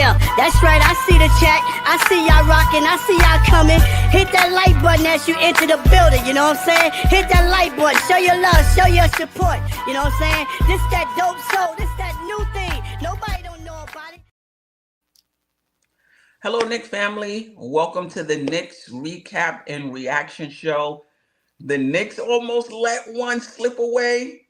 Yeah, that's right. I see the chat. I see y'all rocking. I see y'all coming. Hit that like button as you enter the building. You know what I'm saying? Hit that like button. Show your love. Show your support. You know what I'm saying? This that dope soul. This that new thing. Nobody don't know about it. Hello, Knick family. Welcome to the Knicks recap and reaction show. The Knicks almost let one slip away.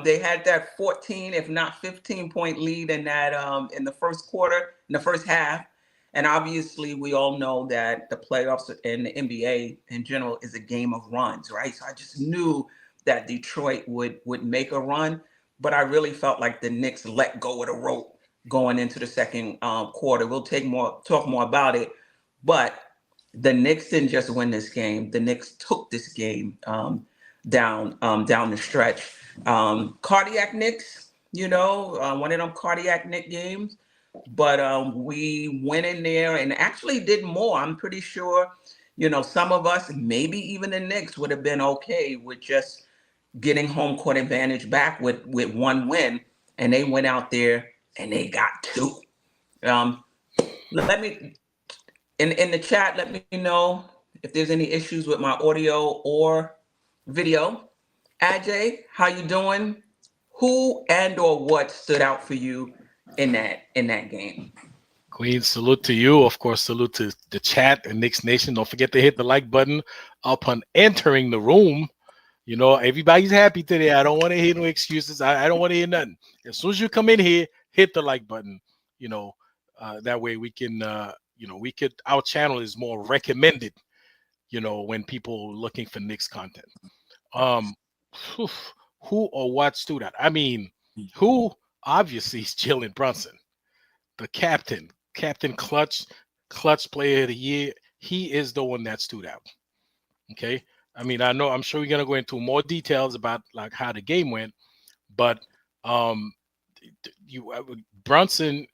They had that 14, if not 15-point lead in that in the first quarter, in the first half. And obviously, we all know that the playoffs and the NBA in general is a game of runs, right? So I just knew that Detroit would make a run, but I really felt like the Knicks let go of the rope going into the second quarter. We'll talk more about it, but the Knicks didn't just win this game. The Knicks took this game down the stretch. Cardiac Knicks, one of them cardiac Knick games. But we went in there and actually did more. I'm pretty sure, some of us, maybe even the Knicks, would have been okay with just getting home court advantage back with one win. And they went out there and they got two. Let me in the chat, let me know if there's any issues with my audio or video. Ajay, how you doing? Who and or what stood out for you in that game? Queen, salute to you. Of course, salute to the chat and Knicks Nation. Don't forget to hit the like button upon entering the room. Everybody's happy today. I don't want to hear no excuses. I don't want to hear nothing. As soon as you come in here, hit the like button. That way we can our channel is more recommended, when people looking for Knicks content. Who or what stood out? I mean, who obviously is Jalen Brunson, the captain clutch player of the year. He is the one that stood out. Okay. I mean, I'm sure we're gonna go into more details about like how the game went, but Brunson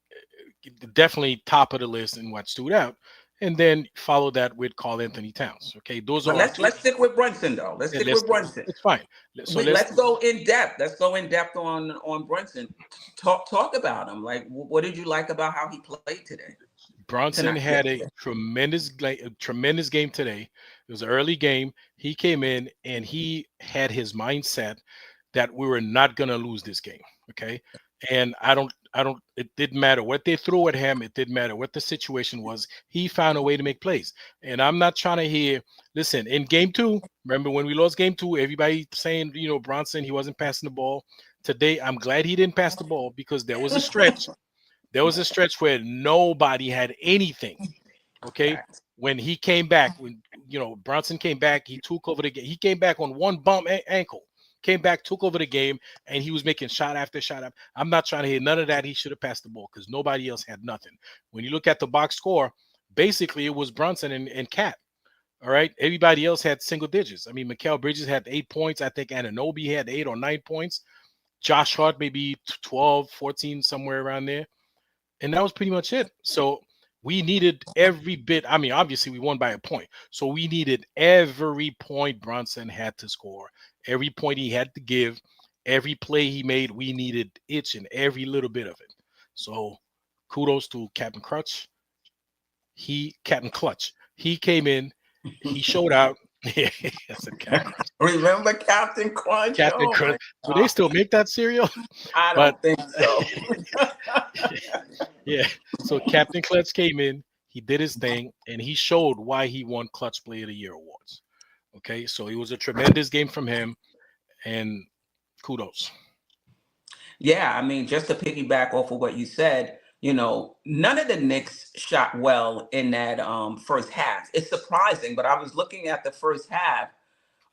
definitely top of the list in what stood out, and then follow that with Karl-Anthony Towns. Okay, those are let's stick with Brunson though. Let's stick with Brunson. It's fine. So let's go in depth. Let's go in depth on Brunson. Talk about him. Like, what did you like about how he played today? Brunson had a tremendous game today. It was an early game. He came in and he had his mindset that we were not going to lose this game. Okay. And it didn't matter what they threw at him. It didn't matter what the situation was. He found a way to make plays. And I'm not trying to hear, listen, in game 2, remember when we lost game 2, everybody saying, Brunson, he wasn't passing the ball. Today, I'm glad he didn't pass the ball because there was a stretch. There was a stretch where nobody had anything. Okay. When he came back, when Brunson came back, he took over the game. He came back on one bum ankle, came back, took over the game, and he was making shot after shot. I'm not trying to hear none of that. He should have passed the ball because nobody else had nothing. When you look at the box score, basically it was Brunson and Cat. All right. Everybody else had single digits. I mean, Mikal Bridges had 8 points. I think Anunoby had 8 or 9 points. Josh Hart maybe 12, 14, somewhere around there. And that was pretty much it. So we needed every bit. I mean, obviously we won by a point. So we needed every point Brunson had to score, every point he had to give, every play he made. We needed each and every little bit of it. So kudos to Captain Clutch. Captain Clutch. He came in, he showed out. Remember Captain Crunch? Captain Crunch. Do they still make that cereal? I don't think so. Yeah. So Captain Clutch came in, he did his thing, and he showed why he won Clutch Player of the Year awards. Okay. So it was a tremendous game from him, and kudos. Yeah, I mean, just to piggyback off of what you said, none of the Knicks shot well in that first half. It's surprising, but I was looking at the first half.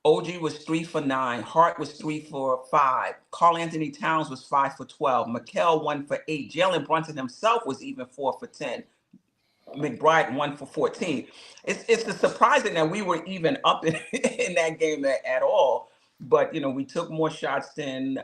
OG was 3 for 9. Hart was 3 for 5. Karl-Anthony Towns was 5 for 12. Mikal 1 for 8. Jalen Brunson himself was even 4 for 10. McBride 1 for 14. It's surprising that we were even up in that game at all. But we took more shots than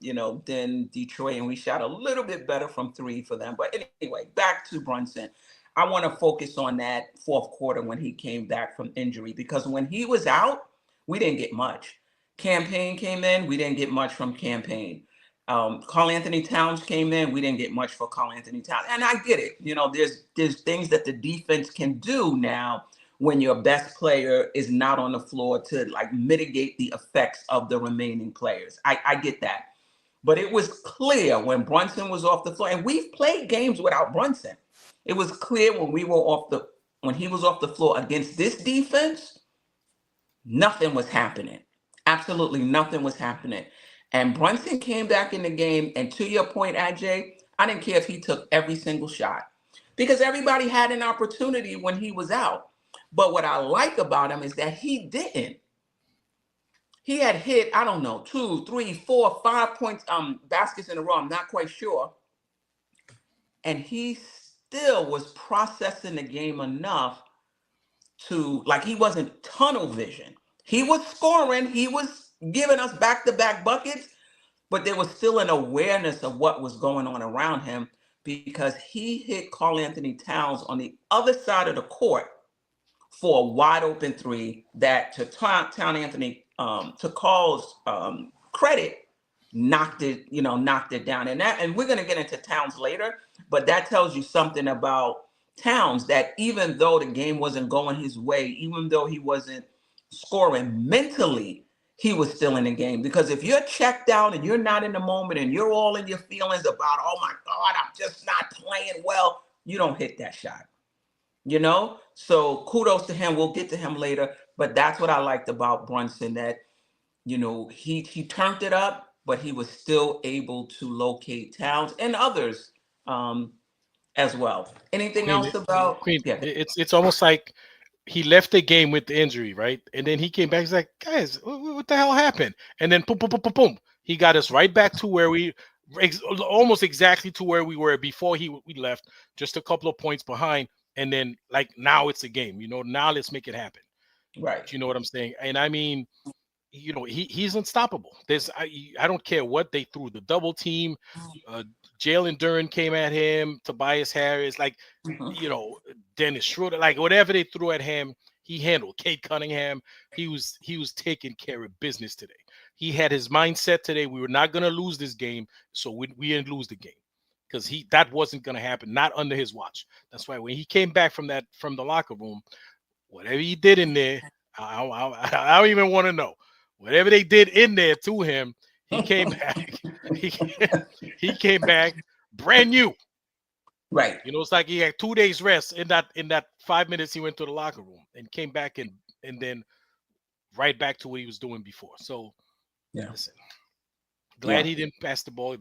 Detroit, and we shot a little bit better from 3 for them. But anyway, back to Brunson. I want to focus on that fourth quarter when he came back from injury, because when he was out, we didn't get much. Campaign came in, we didn't get much from Campaign. Karl Anthony Towns came in. We didn't get much for Karl Anthony Towns. And I get it. You know, there's things that the defense can do now when your best player is not on the floor to like mitigate the effects of the remaining players. I get that. But it was clear when Brunson was off the floor, and we've played games without Brunson. It was clear when he was off the floor against this defense, nothing was happening. Absolutely nothing was happening. And Brunson came back in the game, and to your point, Ajay, I didn't care if he took every single shot because everybody had an opportunity when he was out. But what I like about him is that he didn't. He had hit, I don't know, 2, 3, 4, 5 points, baskets in a row. I'm not quite sure. And he still was processing the game enough to, like, he wasn't tunnel vision. He was scoring, he was giving us back-to-back buckets, but there was still an awareness of what was going on around him because he hit Karl Anthony Towns on the other side of the court for a wide open three that, to to Karl's credit, knocked it down. And we're going to get into Towns later, but that tells you something about Towns, that even though the game wasn't going his way, even though he wasn't scoring mentally, he was still in the game. Because if you're checked out and you're not in the moment and you're all in your feelings about, oh my God, I'm just not playing well, you don't hit that shot. You know, so kudos to him. We'll get to him later, but that's what I liked about Brunson, that, you know, he turned it up, but he was still able to locate Towns and others as well. Anything Queen, else about? Queen, Yeah, it's almost like he left the game with the injury, right? And then he came back. He's like, guys, what the hell happened? And then boom, boom, boom, boom, boom. He got us right back to where almost exactly to where we were before we left, just a couple of points behind. And then, like, now it's a game. You know, now let's make it happen. right. Do you know what I'm saying? And I mean, you know, he's unstoppable. I don't care what they threw, the double team, Jalen Duren came at him, Tobias Harris, like, Mhm. you know, Dennis Schroeder, like whatever they threw at him, he handled. Kate Cunningham, he was taking care of business today. He had his mindset today. We were not going to lose this game, so we didn't lose the game because that wasn't going to happen, not under his watch. That's why when he came back from the locker room, whatever he did in there, I don't even want to know. Whatever they did in there to him, he came back. he, he came back brand new. Right. You know, it's like he had 2 days rest in that 5 minutes he went to the locker room and came back and then right back to what he was doing before. So Yeah. listen, Yeah. glad he didn't pass the ball.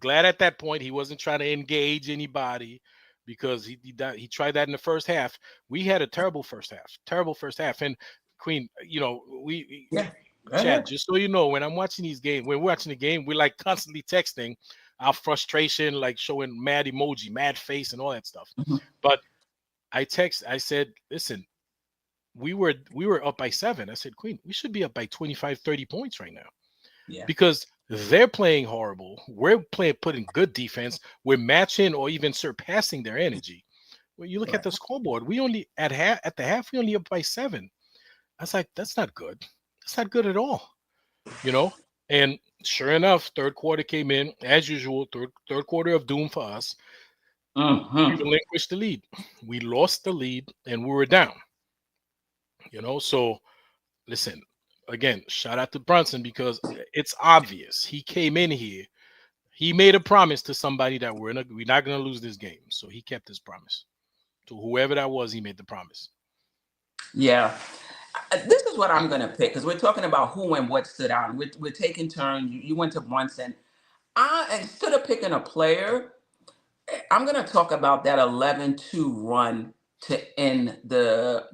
Glad at that point he wasn't trying to engage anybody because he tried that in the first half. We had a terrible first half. And Queen, you know, Yeah. Go Chad, ahead. just so you know, when I'm watching these games, when we're watching the game, we're like constantly texting our frustration, like showing mad emoji, mad face, and all that stuff. Mhm. But I said, listen, we were up by 7. I said, Queen, we should be up by 25, 30 points right now Yeah. because they're playing horrible. We're putting good defense. We're matching or even surpassing their energy. When you look at Right. the scoreboard, we only at the half, we only up by 7. I was like, that's not good. That's not good at all. You know, and sure enough, third quarter came in as usual. Third quarter of doom for us. We Mm-hmm. relinquished the lead. We lost the lead, and we were down. You know, so listen again. Shout out to Brunson because it's obvious he came in here. He made a promise to somebody that we're not going to lose this game. So he kept his promise to whoever that was. He made the promise. Yeah. This is what I'm going to pick because we're talking about who and what stood out. We're taking turns. You went to Brunson. Instead of picking a player, I'm going to talk about that 11-2 run to end the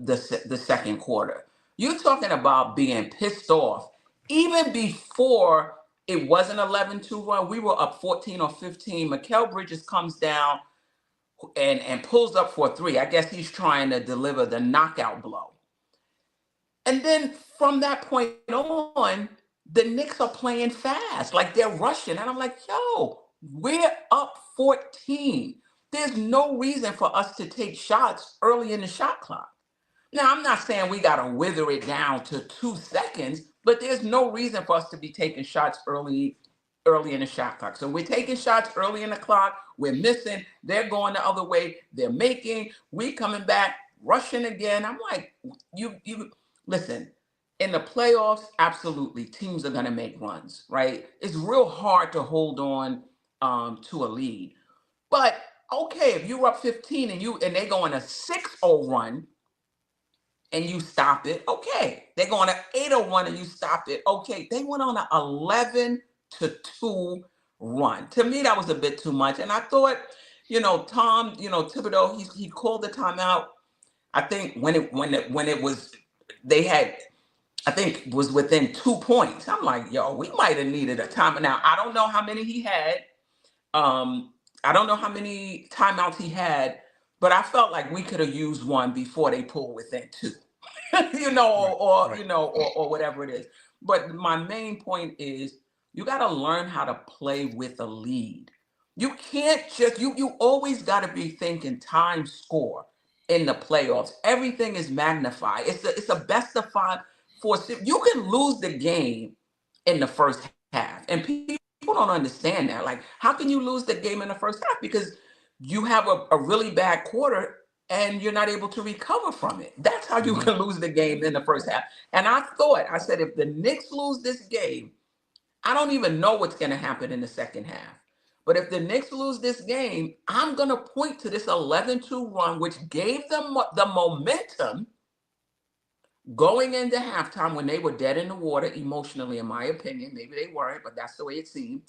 second quarter. You're talking about being pissed off. Even before it was an 11-2 run, we were up 14 or 15. Mikal Bridges comes down and pulls up for a three. I guess he's trying to deliver the knockout blow. And then from that point on, the Knicks are playing fast, like they're rushing. And I'm like, yo, we're up 14. There's no reason for us to take shots early in the shot clock. Now, I'm not saying we got to wither it down to 2 seconds, but there's no reason for us to be taking shots early early in the shot clock. So we're taking shots early in the clock. We're missing. They're going the other way. They're making. We coming back, rushing again. I'm like, you listen. In the playoffs, absolutely, teams are going to make runs, right? It's real hard to hold on to a lead. But okay, if you're up 15 and they go on a 6-0 run and you stop it, okay. They go on an 8-0 run and you stop it, okay. They went on an 11-2 run. To me, that was a bit too much. And I thought, Tom, Thibodeau, he called the timeout. I think when it was, they had, I think was within 2 points. I'm like, yo, we might have needed a timeout. Now I don't know how many he had. I don't know how many timeouts he had, but I felt like we could have used one before they pulled within 2, or whatever it is. But my main point is you got to learn how to play with a lead. You can't just, you always got to be thinking time score in the playoffs. Everything is magnified. It's a best of 5 for 6. You can lose the game in the first half. And people don't understand that. Like, how can you lose the game in the first half? Because you have a really bad quarter and you're not able to recover from it. That's how you can lose the game in the first half. And I said, if the Knicks lose this game, I don't even know what's going to happen in the second half. But if the Knicks lose this game, I'm going to point to this 11-2 run, which gave them the momentum going into halftime when they were dead in the water emotionally, in my opinion. Maybe they weren't, but that's the way it seemed.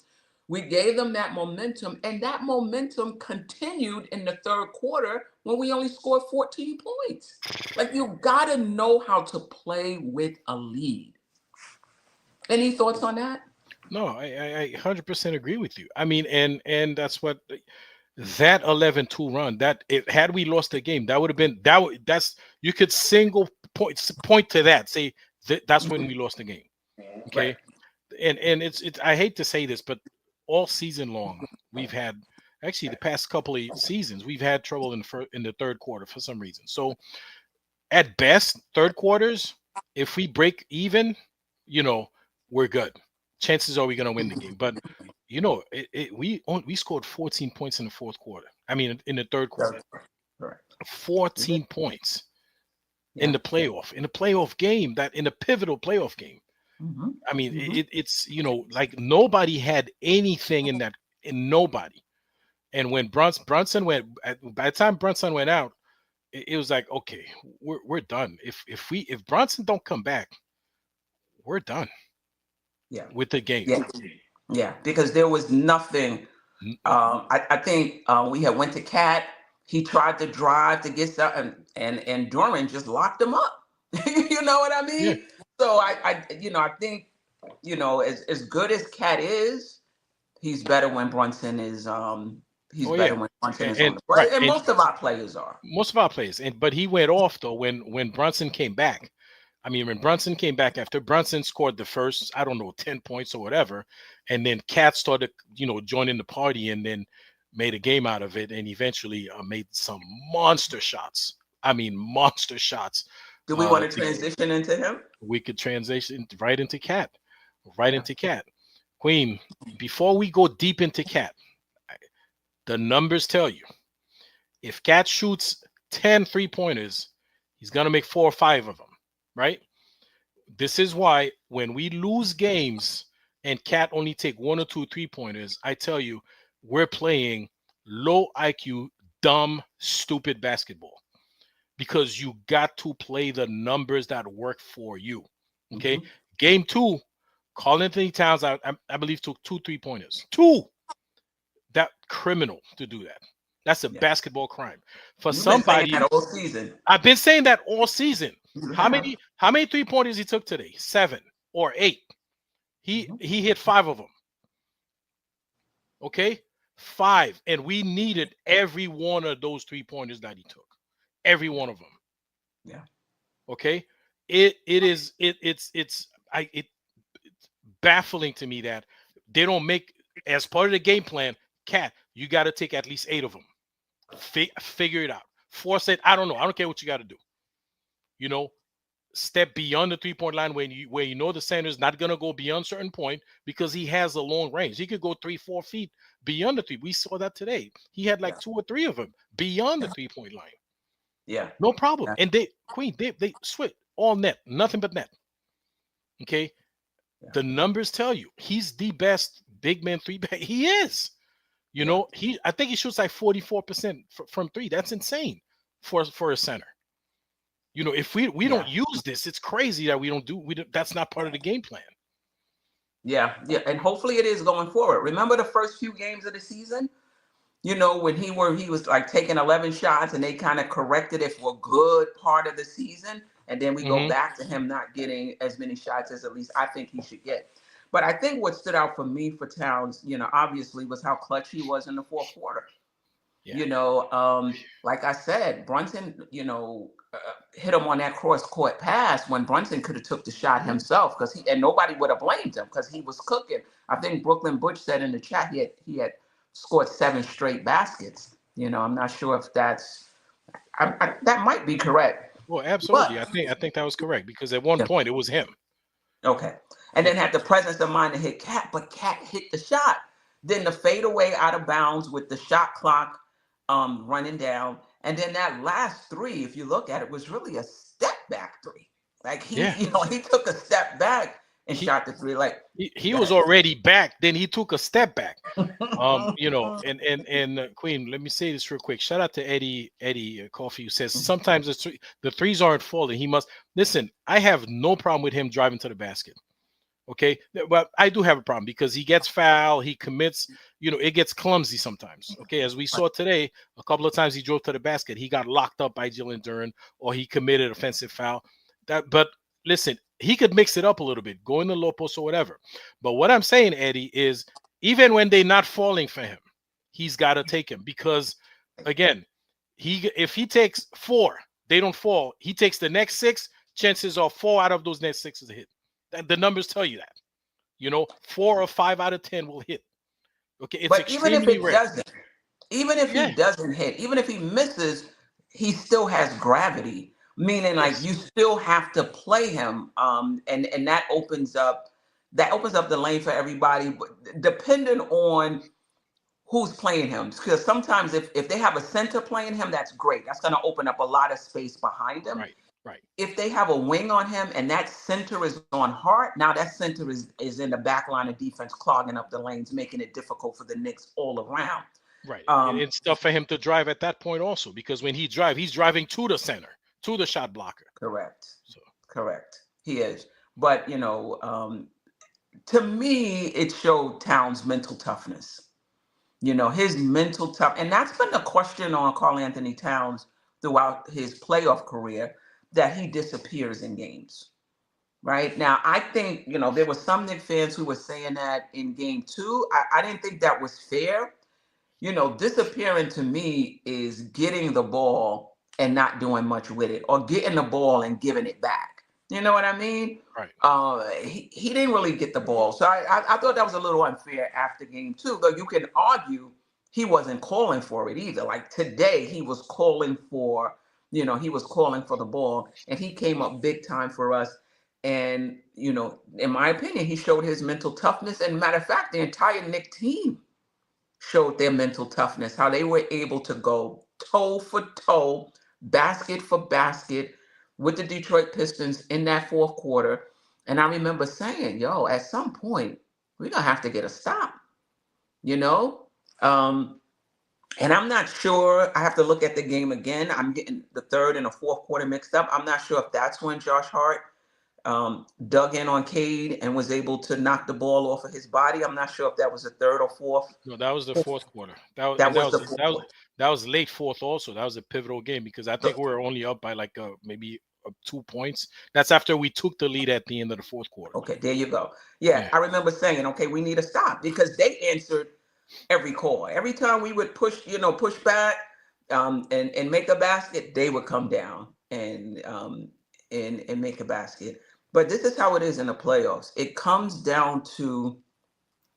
We gave them that momentum, and that momentum continued in the third quarter when we only scored 14 points. Like, you got to know how to play with a lead. Any thoughts on that? No, I 100% agree with you. I mean, and that's what that 11-2 run, had we lost the game, that would have been that's you could single point to that, say that's when we lost the game. Okay. Right. And it's I hate to say this, but all season long we've had, actually the past couple of seasons, we've had trouble in the third quarter for some reason. So at best, third quarters, if we break even, we're good. Chances are we're going to win the game. But we scored 14 points in the fourth quarter. I mean, in the third quarter. Correct. 14 points in the playoff game, that in a pivotal playoff game. I mean, it's like nobody had anything in nobody. And when Brunson went, by the time Brunson went out, it was like, okay, we're done. If Brunson don't come back, we're done. Yeah. With the game. Yeah, because there was nothing. I think we had went to Cat. He tried to drive to get something, and Dorman just locked him up. You know what I mean? Yeah. So I think, as good as Cat is, he's better when Brunson is he's better when Brunson is on the play. And most of our players are. But he went off though when Brunson came back. I mean, when Brunson came back, after Brunson scored the first, 10 points or whatever, and then Cat started, joining the party and then made a game out of it, and eventually made some monster shots. I mean, monster shots. Do we want to transition into him? We could transition right into Cat. Into Cat. Queen, before we go deep into Cat, the numbers tell you, if Cat shoots 10 3-pointers, he's going to make 4 or 5 of them. Right? This is why when we lose games and Cat only take 1 or 2 3-pointers, I tell you, we're playing low IQ, dumb, stupid basketball, because you got to play the numbers that work for you. Okay. Game 2, Karl Anthony Towns, I believe, took 2 3-pointers. 2. That criminal to do that. That's a basketball crime. For somebody, been saying that all season. I've been saying that all season. How many 3-pointers he took today? 7 or 8. He hit 5 of them. Okay, 5, and we needed every one of those 3-pointers that he took. Every one of them. Yeah. Okay. It's baffling to me that they don't make, as part of the game plan, Cat, you got to take at least 8 of them. Figure it out. Force it. I don't know. I don't care what you got to do. step beyond the 3-point line when you know the center is not going to go beyond certain point because he has a long range. He could go 3-4 feet beyond the three. We saw that today. He had like 2 or 3 of them beyond the 3-point line. Yeah. No problem. And they switch all net, nothing but net. Okay. Yeah. The numbers tell you he's the best big man three. He is. You know, I think he shoots like 44% from three. That's insane for a center. You know, if we don't use this, it's crazy that we don't. That's not part of the game plan. Yeah, and hopefully it is going forward. Remember the first few games of the season? You know, when he was like taking 11 shots and they kind of corrected it for a good part of the season. And then we go back to him not getting as many shots as at least I think he should get. But I think what stood out for me for Towns, you know, obviously was how clutch he was in the fourth quarter. Yeah. You know, like I said, Brunson, you know, hit him on that cross-court pass when Brunson could have took the shot himself and nobody would have blamed him because he was cooking. I think Brooklyn Butch said in the chat he had scored 7 straight baskets. You know, I'm not sure if that's that might be correct. Well, absolutely. But I think that was correct because at one point it was him. Okay. And then had the presence of mind to hit Cat, but Cat hit the shot. Then the fadeaway out of bounds with the shot clock running down. And then that last three, if you look at it, was really a step back three. Like he took a step back and shot the three. Like he was already back, then he took a step back. You know, and Queen, let me say this real quick. Shout out to Eddie Coffee, who says sometimes the threes aren't falling. He must listen. I have no problem with him driving to the basket. Okay, but I do have a problem because he gets foul, he commits, you know, it gets clumsy sometimes. Okay, as we saw today, a couple of times he drove to the basket, he got locked up by Jalen Duren, or he committed offensive foul. But listen, he could mix it up a little bit, go in the low post or whatever. But what I'm saying, Eddie, is even when they're not falling for him, he's got to take him because, again, if he takes 4, they don't fall. He takes the next 6, chances are 4 out of those next 6 is a hit. The numbers tell you that. You know, 4 or 5 out of 10 will hit. Okay, it's but even if it rare. doesn't, even if he doesn't hit, even if he misses, he still has gravity. Meaning, like you still have to play him, and that opens up the lane for everybody, depending on who's playing him. Because sometimes if they have a center playing him, that's great. That's going to open up a lot of space behind him. Right. If they have a wing on him and that center is on Hart, now that center is in the back line of defense, clogging up the lanes, making it difficult for the Knicks all around. Right. And it's tough for him to drive at that point also, because when he drives, he's driving to the center, to the shot blocker. Correct. Correct. He is. But, you know, to me, it showed Towns' mental toughness. You know, his mental tough. And that's been the question on Karl-Anthony Towns throughout his playoff career, that he disappears in games. Right now, I think, you know, there were some Knicks fans who were saying that in game 2. I didn't think that was fair. You know, disappearing to me is getting the ball and not doing much with it, or getting the ball and giving it back. You know what I mean? Right. He didn't really get the ball. So I thought that was a little unfair after game 2, though you can argue he wasn't calling for it either. Like today, he was calling for, you know, he was calling for the ball, and he came up big time for us. And, you know, in my opinion, he showed his mental toughness. And matter of fact, the entire Knick team showed their mental toughness, how they were able to go toe for toe, basket for basket with the Detroit Pistons in that fourth quarter. And I remember saying, yo, at some point, we're going to have to get a stop, you know? And I'm not sure. I have to look at the game again. I'm getting the third and the fourth quarter mixed up. I'm not sure if that's when Josh Hart dug in on Cade and was able to knock the ball off of his body. I'm not sure if that was the third or fourth. No, that was the fourth quarter. That was late fourth also. That was a pivotal game because I think we were only up by like maybe 2 points. That's after we took the lead at the end of the fourth quarter. Okay, there you go. Yeah, I remember saying, okay, we need a stop, because they answered every call. Every time we would push back and make a basket, they would come down and make a basket. But this is how it is in the playoffs. It comes down to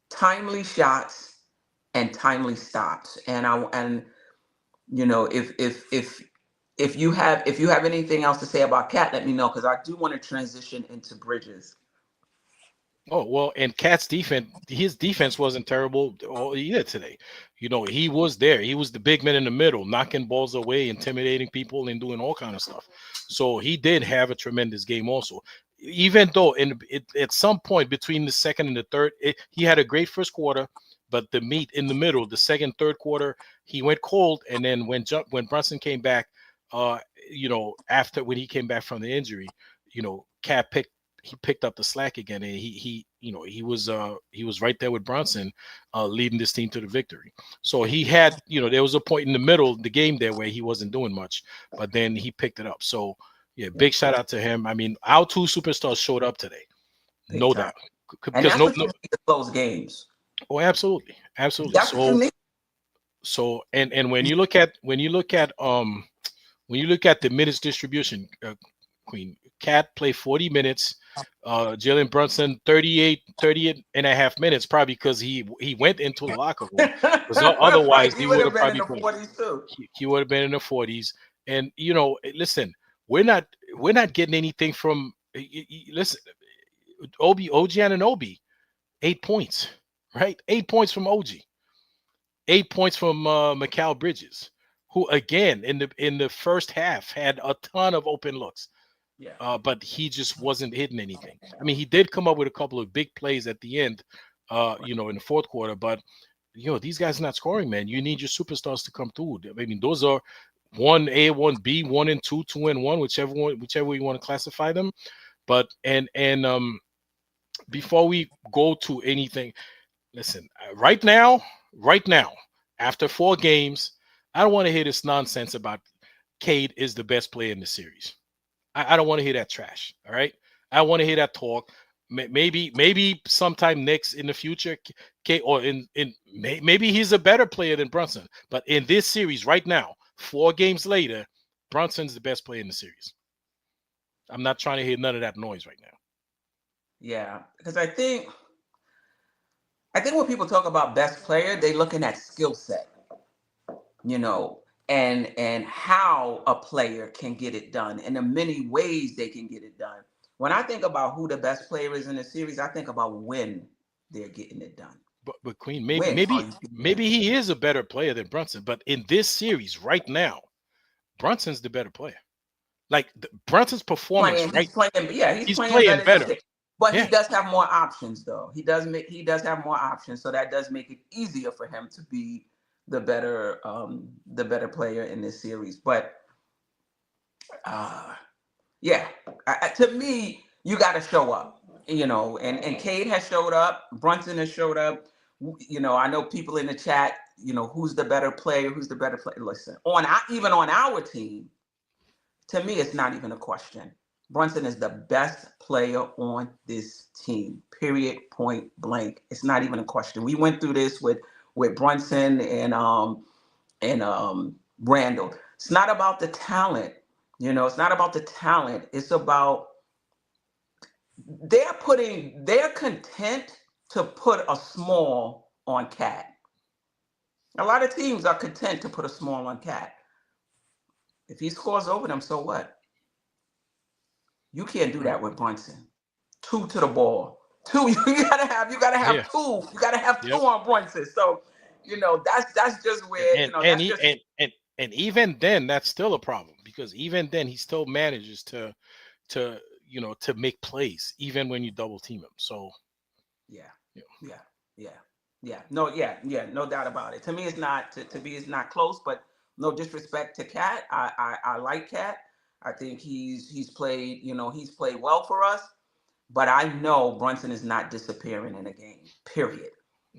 timely shots and timely stops. And you know, if if you have anything else to say about Cat, let me know, because I do want to transition into Bridges. Oh, well, and Cat's defense, his defense wasn't terrible all either today. He was there. He was the big man in the middle, knocking balls away, intimidating people, and doing all kind of stuff. So he did have a tremendous game also. Even though at some point between the second and the third, he had a great first quarter, but the meat in the middle, the second, third quarter, he went cold. And then when Brunson came back, after when he came back from the injury, Cat picked up the slack again, and he was right there with Brunson, leading this team to the victory. So he had, there was a point in the middle of the game there where he wasn't doing much, but then he picked it up. So yeah, big shout out to him. I mean, our two superstars showed up today, no doubt. And that's what you need to close games. Oh, absolutely. That's what you need. So and when you look at the minutes distribution, Queen, Cat played 40 minutes. Jalen Brunson 38 and a half minutes, probably because he went into the locker room. Otherwise, he would have been in the 40s too. He would have been in the 40s. And listen, we're not getting anything from listen, OG Anunoby, 8 points, right? 8 points from OG, 8 points from Mikal Bridges, who again in the first half had a ton of open looks. Yeah. But he just wasn't hitting anything. I mean, he did come up with a couple of big plays at the end, in the fourth quarter. But these guys are not scoring, man. You need your superstars to come through. I mean, those are 1A, 1B, 1 and 2, 2 and 1, whichever you want to classify them. But and before we go to anything, listen. Right now, after 4 games, I don't want to hear this nonsense about Cade is the best player in the series. I don't want to hear that trash. All right. I want to hear that talk. Maybe sometime next in the future, or maybe he's a better player than Brunson. But in this series right now, 4 games later, Brunson's the best player in the series. I'm not trying to hear none of that noise right now. Yeah, because I think when people talk about best player, they're looking at skill set, and how a player can get it done, and the many ways they can get it done. When I think about who the best player is in the series, I think about when they're getting it done. But Queen, maybe he is a better player than Brunson. But in this series right now, Brunson's the better player. Like Brunson's performance, he's playing better. But he does have more options, though. He does have more options, so that does make it easier for him to be the better player in this series. But to me, you got to show up, and Cade has showed up. Brunson has showed up. I know people in the chat, who's the better player? Who's the better player? Listen, even on our team, to me, it's not even a question. Brunson is the best player on this team, period, point blank. It's not even a question. We went through this with Brunson and Randall. It's not about the talent. It's not about the talent. It's about they're content to put a small on Cat. A lot of teams are content to put a small on Cat. If he scores over them, so what? You can't do that with Brunson. 2 to the ball. 2. You gotta have 2. You gotta have 2 on Brunson. So, that's just where and even then, that's still a problem, because even then he still manages to make plays even when you double team him. So no doubt about it. To me, it's not it's not close, but no disrespect to Cat. I like Cat. I think he's played well for us, but I know Brunson is not disappearing in a game, period.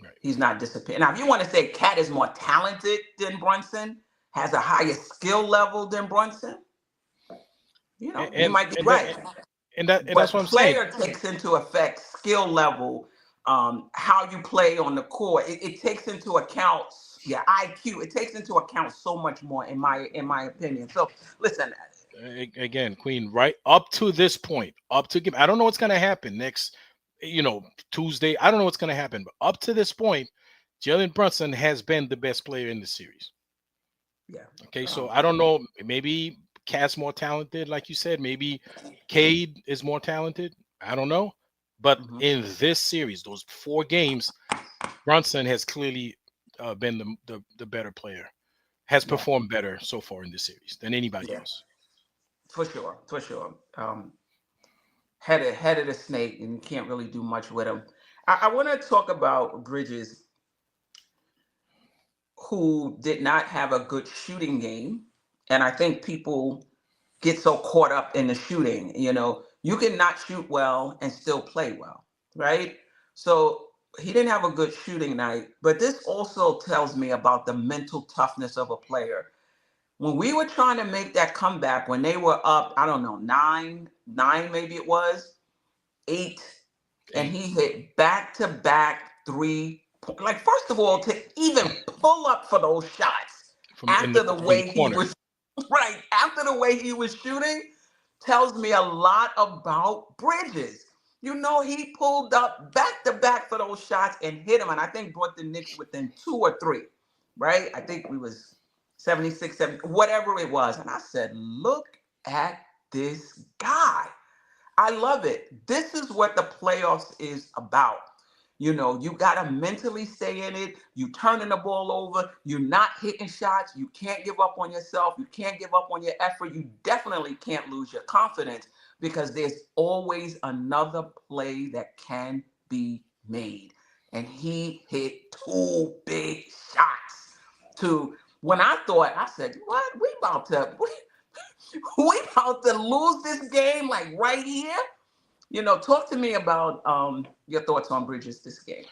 Right. He's not disappearing. Now, if you want to say Cat is more talented than Brunson, has a higher skill level than Brunson, you might be right. That's what I'm saying. Player takes into effect skill level, how you play on the court. It takes into account your IQ. It takes into account so much more, in my opinion. So, listen. Again, Queen, right up to this point, I don't know what's going to happen next, Tuesday. I don't know what's going to happen, but up to this point, Jalen Brunson has been the best player in the series. Yeah. Okay, so I don't know. Maybe Cass more talented, like you said. Maybe Cade is more talented. I don't know. But Mhm. in this series, those 4 games, Brunson has clearly been the better player. Has Yeah, performed better so far in this series than anybody yeah, else. for sure, for sure. Head of the snake, and you can't really do much with him. I want to talk about Bridges, who did not have a good shooting game, and I think people get so caught up in the shooting. You know, you can not shoot well and still play well, right? So he didn't have a good shooting night, but this also tells me about the mental toughness of a player. When we were trying to make that comeback, when they were up, I don't know, nine maybe it was, 8, and 8 he hit back to back 3. Like, first of all, to even pull up for those shots after the from the way he corner. was right, after the way he was shooting, tells me a lot about Bridges. You know, he pulled up back to back for those shots and hit him, and I think brought the Knicks within 2 or 3, right? I think we was 76, 70, whatever it was. And I said, look at this guy. I love it. This is what the playoffs is about. You know, you got to mentally stay in it. You turning the ball over. You're not hitting shots. You can't give up on yourself. You can't give up on your effort. You definitely can't lose your confidence because there's always another play that can be made. And he hit 2 big shots. To when I thought, I said, what? We about to lose this game like right here. You know, talk to me about your thoughts on Bridges this game.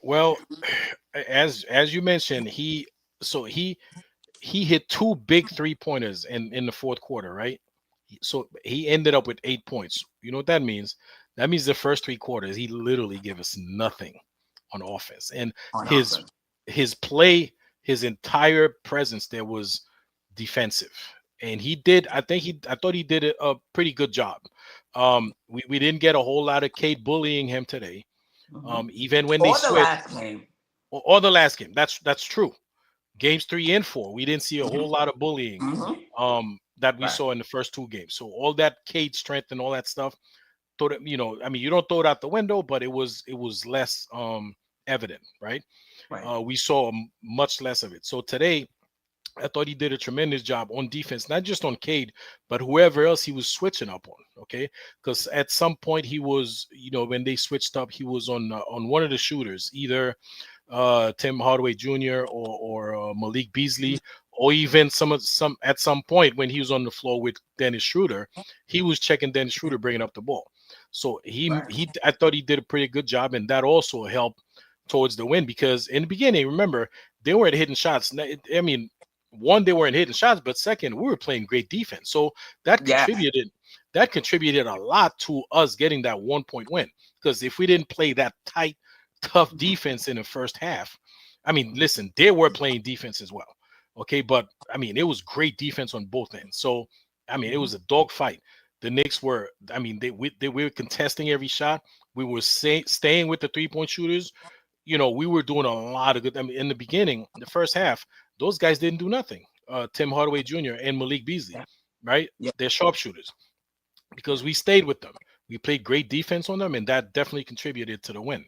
Well, as you mentioned, he hit 2 big 3-pointers in the fourth quarter, right? So he ended up with 8 points. You know what that means? That means the first 3 quarters he literally gave us nothing on offense, and On his offense. his play, his entire presence there was defensive, and he did. I thought he did a pretty good job. We didn't get a whole lot of Kate bullying him today. Mm-hmm. Even when they Or the switched, last game. or the last game. That's true. Games 3 and 4, we didn't see a whole lot of bullying Mm-hmm. that we Right. saw in the first 2 games. So all that Cade strength and all that stuff, throw it, I mean, you don't throw it out the window, but it was less evident, right? Right. We saw much less of it. So today, I thought he did a tremendous job on defense, not just on Cade, but whoever else he was switching up on. Okay, because at some point he was, when they switched up, he was on one of the shooters, either Tim Hardaway Jr. or Malik Beasley, or even some at some point when he was on the floor with Dennis Schroeder, he was checking Dennis Schroeder bringing up the ball. So Right. I thought he did a pretty good job, and that also helped towards the win because in the beginning, remember, they weren't hitting shots. I mean, one, they weren't hitting shots, but second, we were playing great defense. So that Yeah. contributed a lot to us getting that 1-point win. Because if we didn't play that tight, tough defense in the first half, I mean, listen, they were playing defense as well. Okay, but I mean, it was great defense on both ends. So I mean, it Mm-hmm. was a dogfight. The Knicks were, I mean, they were contesting every shot. We were staying with the 3-point shooters. We were doing a lot of good. I mean, in the beginning, the first half, those guys didn't do nothing. Tim Hardaway Jr. and Malik Beasley, Yeah. right? Yeah. They're sharpshooters because we stayed with them. We played great defense on them, and that definitely contributed to the win.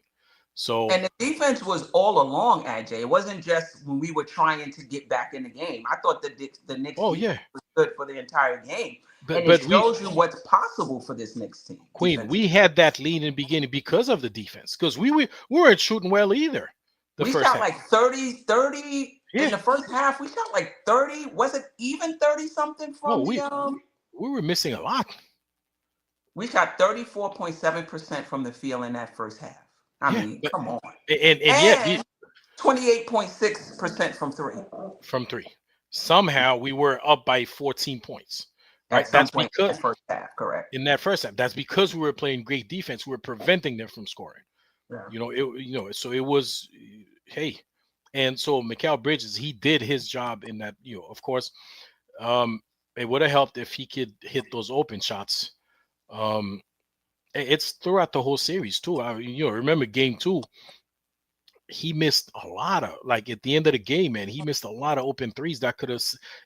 So, And the defense was all along, AJ. It wasn't just when we were trying to get back in the game. I thought the Knicks oh defense yeah, was good for the entire game. but And it but we shows you what's possible for this Knicks team Queen, defense. we had that lead in the beginning because of the defense, because we weren't shooting well either the We first shot half. like 30 in Yeah, the first half. We shot like 30. Was it even 30 something no, from we were missing a lot. we shot 34.7% from the field in that first half. I Yeah, mean, but come on. and yet we And 28.6% from 3 from 3. Somehow we were up by 14 points, at right? some That's point in because that first half, correct. in that first half, that's because we were playing great defense. We were preventing them from scoring. Yeah. So it was, hey, and so Mikal Bridges, he did his job in that. Of course, it would have helped if he could hit those open shots. Um, it's throughout the whole series too. Remember game 2, he missed a lot of, like, at the end of the game, man, he missed a lot of open threes that could have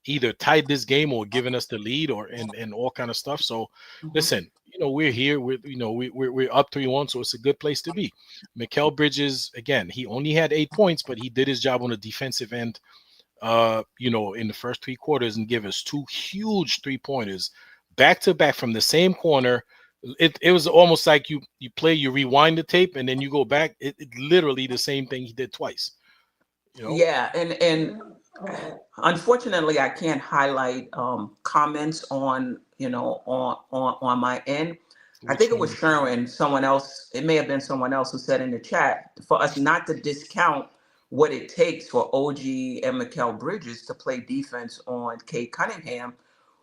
either tied this game or given us the lead, or and all kind of stuff. So listen, we're here with, we're up 3-1, so it's a good place to be. Mikal Bridges, again, he only had 8 points, but he did his job on the defensive end, in the first 3 quarters, and give us 2 huge 3-pointers back to back from the same corner. It was almost like you rewind the tape and then you go back. It literally the same thing he did twice. Yeah, and unfortunately, I can't highlight comments on on my end. I think it was Sherwin, someone else. It may have been someone else who said in the chat for us not to discount what it takes for OG and Mikal Bridges to play defense on Cade Cunningham,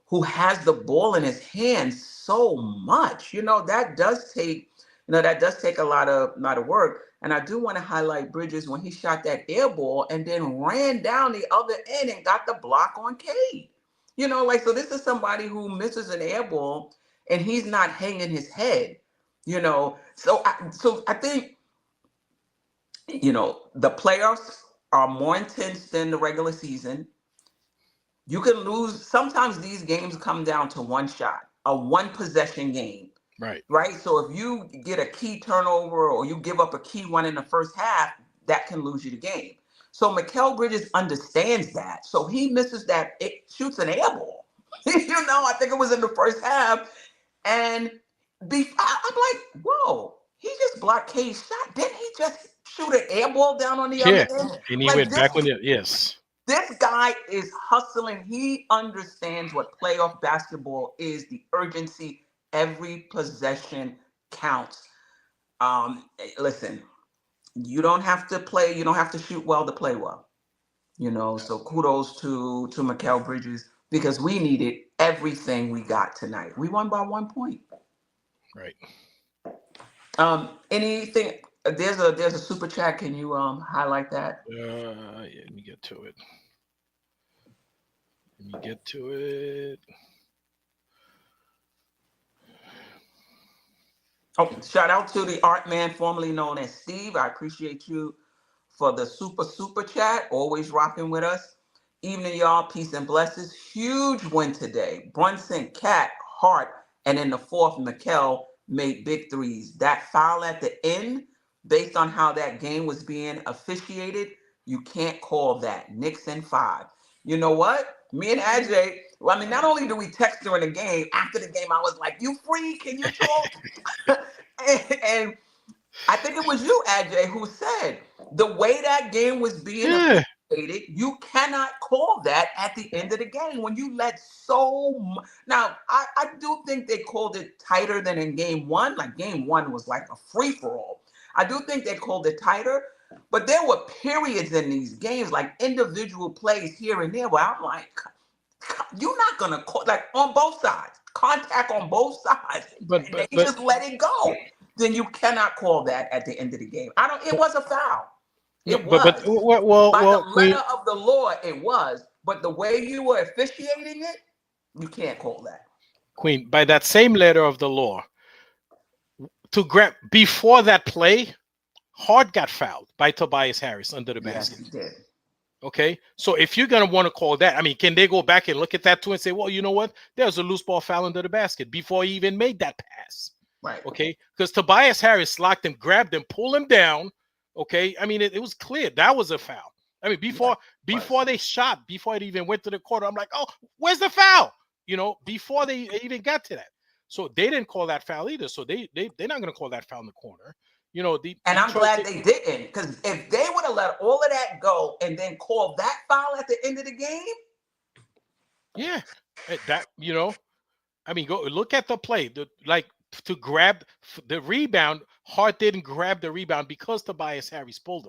who has the ball in his hands so much. That does take a lot of work. And I do want to highlight Bridges when he shot that air ball and then ran down the other end and got the block on Cade. So this is somebody who misses an air ball and he's not hanging his head. So I think the playoffs are more intense than the regular season. You can lose. Sometimes these games come down to one shot, a one possession game. Right. So if you get a key turnover or you give up a key one in the first half, that can lose you the game. So Mikal Bridges understands that. So he misses that. It shoots an air ball. I think it was in the first half. And I'm like, whoa, he just blocked Cade's shot. Didn't he just shoot an air ball down on the other end? And he went back on it. Yes. This guy is hustling. He understands what playoff basketball is, the urgency. Every possession counts. Listen, you don't have to shoot well to play well. So kudos to Mikal Bridges, because we needed everything we got tonight. We won by 1 point. Right. Anything? There's a super chat. Can you highlight that? Yeah, let me get to it. Oh, shout out to the art man formerly known as Steve. I appreciate you for the super chat. Always rocking with us. Evening, y'all. Peace and blessings. Huge win today. Brunson, Cat, Hart, and in the fourth, Mikal made big threes. That foul at the end, based on how that game was being officiated, you can't call that. Knicks in 5. You know what? Me and Ajay, not only do we text during the game, after the game, I was like, you free? Can you talk? and I think it was you, Ajay, who said the way that game was being officiated, you cannot call that at the end of the game when you let so much. Now, I do think they called it tighter than in game 1. Like game 1 was like a free-for-all. I do think they called it tighter. But there were periods in these games, like individual plays here and there, where I'm like, you're not going to call, like on both sides, contact on both sides, but just let it go. Then you cannot call that at the end of the game. It was a foul. It was. By the letter of the law, it was. But the way you were officiating it, you can't call that. Queen, by that same letter of the law, to grab before that play, Hart got fouled by Tobias Harris under the basket. Yes, he did. Okay, so if you're going to want to call that, can they go back and look at that too and say, well, you know what? There's a loose ball foul under the basket before he even made that pass. Right. Okay, because Tobias Harris locked him, grabbed him, pulled him down. Okay, it was clear that was a foul. Before they shot, before it even went to the court, I'm like, oh, where's the foul? Before they even got to that. So they didn't call that foul either. So they're not going to call that foul in the corner. And I'm glad they didn't, because if they would have let all of that go and then call that foul at the end of the game, go look at the play. To grab the rebound, Hart didn't grab the rebound because Tobias Harris pulled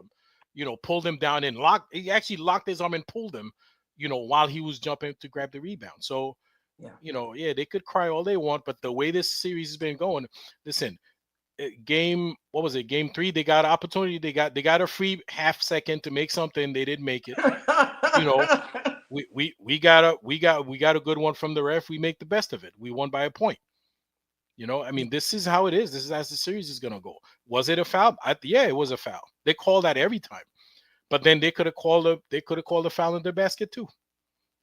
him down and he actually locked his arm and pulled him, while he was jumping to grab the rebound. So, they could cry all they want, but the way this series has been going, listen. Game 3, they got an opportunity, they got a free half second to make something, they didn't make it. We got a good one from the ref, we make the best of it, we won by a point. You know, I mean, this is how it is. This is as the series is gonna go. Was it a foul? Yeah, it was a foul. They call that every time. But then they could have called a foul in their basket too.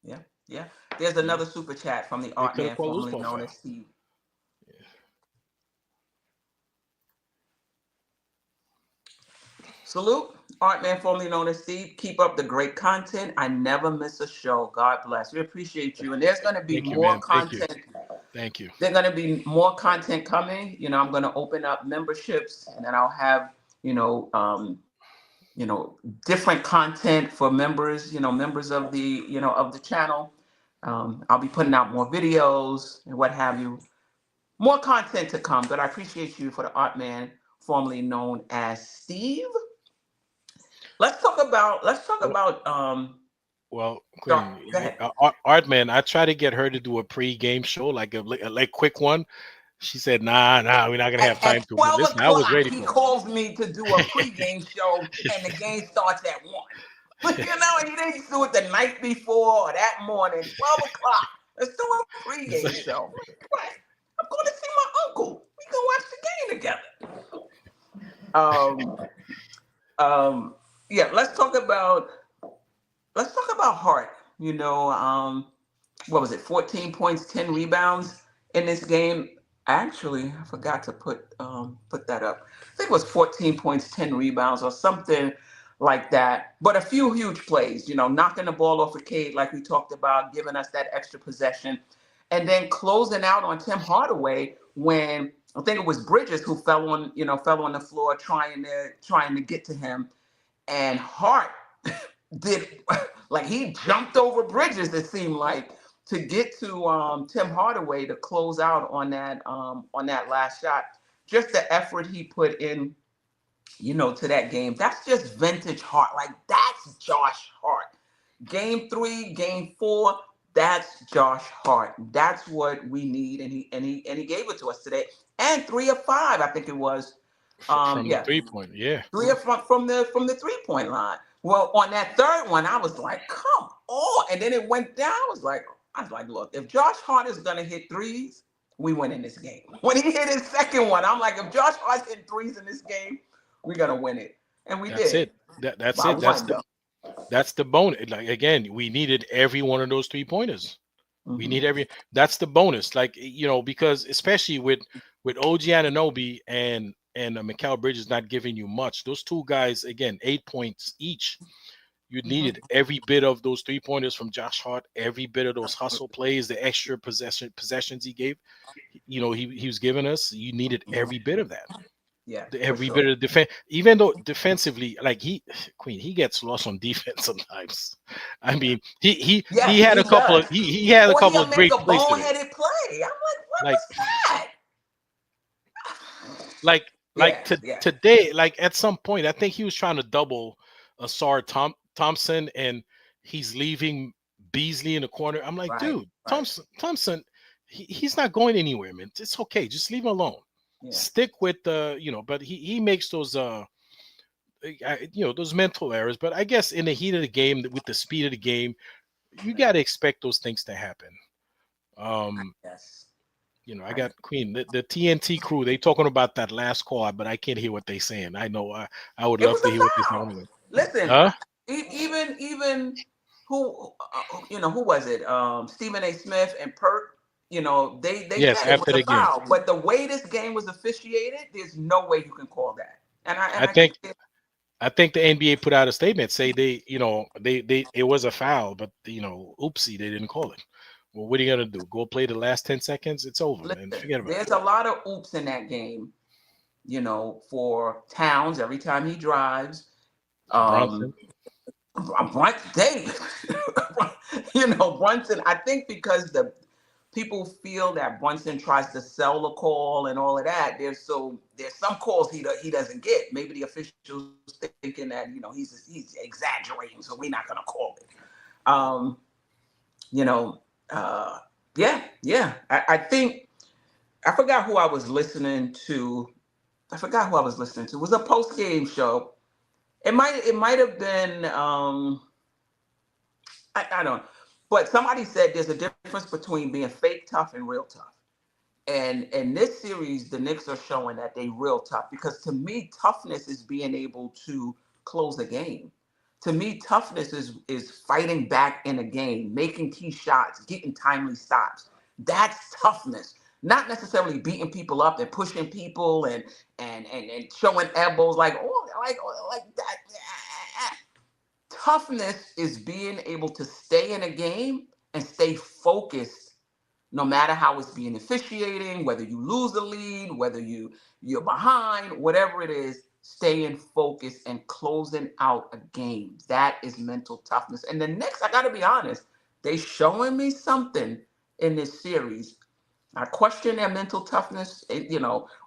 Yeah, yeah. There's You know, another super chat from the they art could have man, called those formerly call known foul. as Steve. Yeah. Salute, art man, formerly known as Steve. Keep up the great content. I never miss a show. God bless. We appreciate you. And there's going to be Thank you, more man. Thank you. content. Thank you. There's going to be more content coming. You know, I'm going to open up memberships, and then I'll have, you know, different content for members. You know, members of the, of the channel. I'll be putting out more videos and what have you. More content to come. But I appreciate you for the art man, formerly known as Steve. Let's talk about. Well, Go Queen, ahead. Art man, I try to get her to do a pre-game show, like a quick one. She said, "Nah, we're not gonna have time At to." But 12 listen, I was o'clock, ready he for calls me to do a pregame show, and the game starts at 1. And he didn't do it the night before or that morning. 12 o'clock. Let's do a pregame it. show. What? I'm going to see my uncle. We can watch the game together. Yeah. Let's talk about Hart. What was it? 14 points, 10 rebounds in this game. Actually, I forgot to put that up. I think it was 14 points, 10 rebounds, or something like that. But a few huge plays, knocking the ball off a Cade like we talked about, giving us that extra possession, and then closing out on Tim Hardaway when I think it was Bridges who fell on the floor trying to get to him, and Hart did like he jumped over Bridges. It seemed like to get to Tim Hardaway to close out on that last shot. Just the effort he put in, to that game. That's just vintage Hart. Like that's Josh Hart. Game 3, game 4. That's Josh Hart. That's what we need, and he gave it to us today. And 3 of 5, I think it was. From the Yeah, 3-point, yeah. 3 of 5 from the 3-point line. Well, on that third one, I was like, come on. And then it went down. I was like, look, if Josh Hart is gonna hit threes, we win in this game. When he hit his second one, I'm like, if Josh Hart's hitting threes in this game, we're gonna win it. And we That's did. it. That's By it. one, though. That's the bonus. Like again, we needed every one of those 3-pointers. We Mhm. need that's the bonus. Like, because especially with OG Anunoby and Mikal Bridges not giving you much, those two guys, again, 8 points each. You needed every bit of those 3-pointers from Josh Hart, every bit of those hustle plays, the extra possessions he gave. He was giving us. You needed every bit of that. Yeah, for Every sure. bit of defense, even though defensively, like he gets lost on defense sometimes. I mean, he Yes, had he a couple does. of he had a Or couple he'll of make great a plays today. boneheaded play. I'm like, what Like was that? like Yeah, to yeah. today, like at some point, I think he was trying to double Asar Thompson, and he's leaving Beasley in the corner. I'm like, Right, dude, right. Thompson, he's not going anywhere, man. It's okay, just leave him alone. Yeah. Stick with but he makes those those mental errors. But I guess in the heat of the game, with the speed of the game, you got to expect those things to happen. Yes. I I, got Queen, the TNT crew. They talking about that last call, but I can't hear what they saying. I know I would it love was to a hear what they saying foul. anyway. Listen, Huh? even who was it? Stephen A. Smith and Perk. They Yes, said it after was a the game, foul, but the way this game was officiated, there's no way you can call that. And I I think think it, I think the NBA put out a statement say they it was a foul, but oopsie, they didn't call it. Well, what are you gonna do? Go play the last 10 seconds? It's over, man. listen, Forget about it. there's a lot of oops in that game. For Towns every time he drives. Um, Brunson. Dave, Brunson. I think because the people feel that Brunson tries to sell the call and all of that. There's some calls he doesn't get. Maybe the officials thinking that he's exaggerating, so we're not gonna call it. Um, you know, yeah. I think I forgot who I was listening to. I forgot who I was listening to. It was a post game show. It might have been I don't know. But somebody said there's a difference between being fake tough and real tough. And in this series, the Knicks are showing that they real tough, because to me, toughness is being able to close a game. To me, toughness is fighting back in a game, making key shots, getting timely stops. That's toughness. Not necessarily beating people up and pushing people and showing elbows like that. Toughness is being able to stay in a game and stay focused no matter how it's being officiating, whether you lose the lead, whether you're behind, whatever it is, staying focused and closing out a game. That is mental toughness. And the Knicks, I gotta be honest, they showing me something in this series. I question their mental toughness.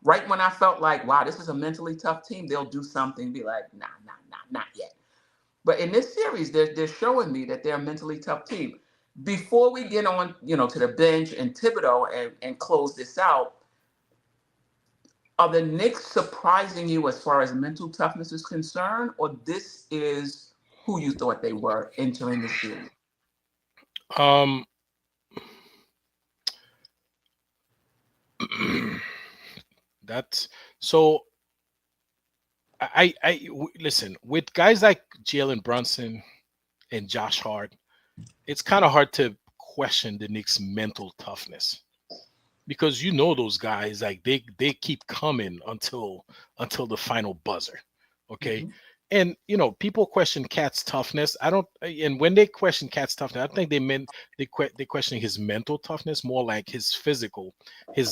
Right when I felt like, wow, this is a mentally tough team, they'll do something, be like, nah, not yet. But in this series, they're showing me that they're a mentally tough team. Before we get on, to the bench and Thibodeau and close this out, are the Knicks surprising you as far as mental toughness is concerned, or this is who you thought they were entering the series? Um, that's so. Listen, with guys like Jalen Brunson and Josh Hart, it's kind of hard to question the Knicks' mental toughness, because those guys, like they keep coming until the final buzzer. Okay. Mm-hmm. And people question Cat's toughness. I don't, and when they question Cat's toughness, I think they questioning his mental toughness more, like his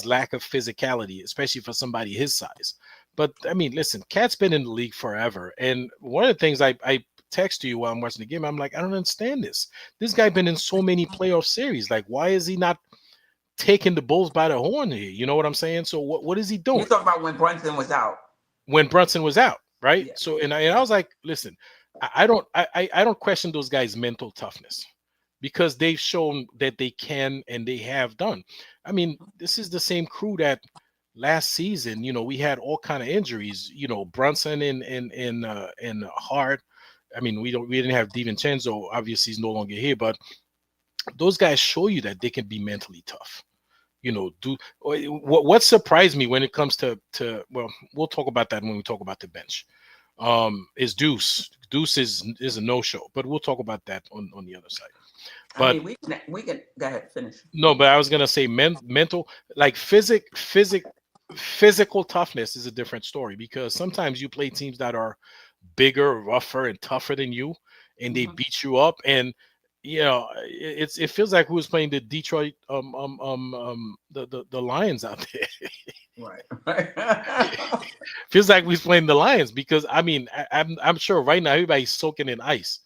lack of physicality, especially for somebody his size. But I mean, listen, Cat's been in the league forever, and one of the things I text to you while I'm watching the game, I'm like, I don't understand this. This guy been in so many playoff series. Like, why is he not taking the Bulls by the horn here? You know what I'm saying? So what is he doing? You talk about when Brunson was out. When Brunson was out, right? Yeah. So and I was like, listen, I don't question those guys' mental toughness, because they've shown that they can and they have done. I mean, this is the same crew that last season, we had all kind of injuries. Brunson and Hart. I mean, we didn't have DiVincenzo. Obviously, he's no longer here, but those guys show you that they can be mentally tough. What surprised me when it comes to well, we'll talk about that when we talk about the bench. Is Deuce. Deuce is a no-show, but we'll talk about that on the other side. But I mean, we can go ahead, finish. No, but I was gonna say mental, like physical toughness is a different story, because sometimes you play teams that are bigger, rougher, and tougher than you, and they beat you up, and it feels like we was playing the Detroit the Lions out there. Right. Feels like we was playing the Lions, because I mean I'm sure right now everybody's soaking in ice,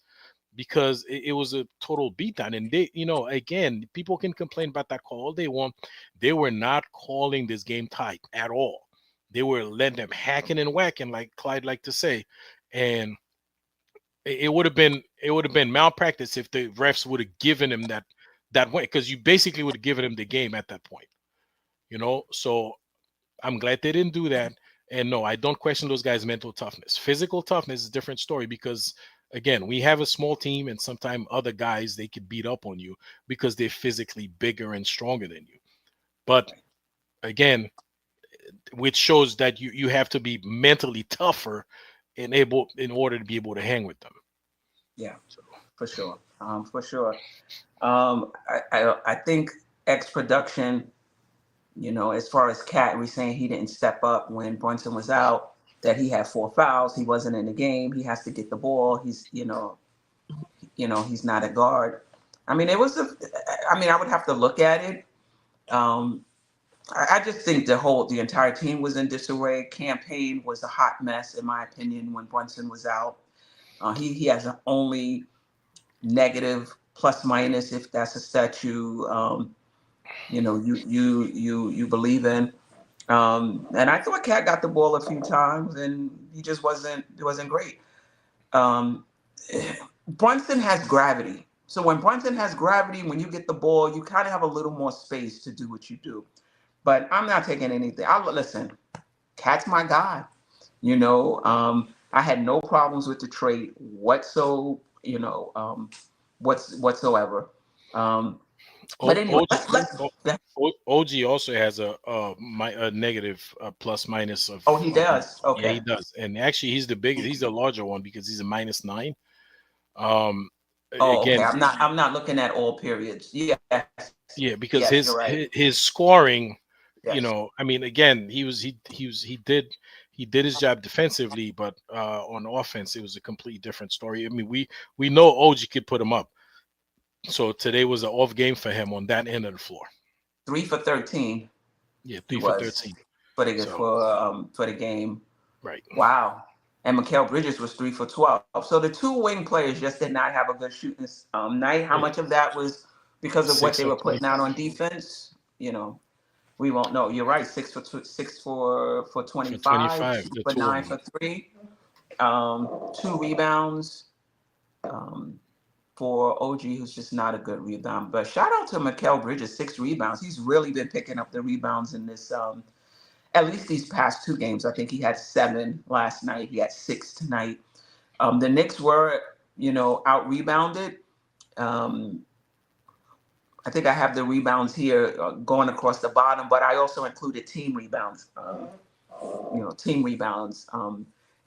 because it was a total beatdown. And they, again, people can complain about that call all they want. They were not calling this game tight at all. They were letting them hacking and whacking, like Clyde liked to say. And it would have been malpractice if the refs would have given him that way, because you basically would have given him the game at that point. So I'm glad they didn't do that. And no, I don't question those guys' mental toughness. Physical toughness is a different story, because again, we have a small team, and sometimes other guys, they could beat up on you because they're physically bigger and stronger than you. But again, which shows that you have to be mentally tougher in order to be able to hang with them. Yeah, for sure. For sure. I think X production, as far as Cat, we're saying he didn't step up when Brunson was out, that he had 4 fouls. He wasn't in the game. He has to get the ball. He's, he's not a guard. I mean, I would have to look at it. I just think the entire team was in disarray. Campaign was a hot mess, in my opinion, when Brunson was out. He has an only negative plus minus, if that's a stat you believe in. And I thought Cat got the ball a few times, and he just wasn't great. Brunson has gravity. So when Brunson has gravity, when you get the ball, you kind of have a little more space to do what you do. But I'm not taking anything. Listen, Cat's my guy. I had no problems with the trade whatsoever. But anyway, OG also has a negative plus minus of. Oh, he does. Yeah, he Okay. does, and actually he's the biggest. He's the larger one because he's a -9. Um, Oh, okay. again, I'm not looking at all periods. Yes. yeah, because Yes, you're right. his scoring, Yes. I mean, again, he did his job defensively, but on offense, it was a complete different story. I mean, we know OG could put him up, so today was an off game for him on that end of the floor. 3 for 13. Yeah, He 3 for was 13. for the So for the game. right. Wow. And Mikal Bridges was 3 for 12. So the two wing players just did not have a good shooting night. How Yeah. much of that was because of what 6 they of were putting 25. out on defense? We won't know. You're right. 6 for For 25, 25, 2 the for two of 9 them. for 3, 2 rebounds. For OG, who's just not a good rebound. But shout out to Mikal Bridges, 6 rebounds. He's really been picking up the rebounds in this, at least these past 2 games. I think he had 7 last night. He had 6 tonight. The Knicks were, out rebounded. I think I have the rebounds here going across the bottom, but I also included team rebounds. Team rebounds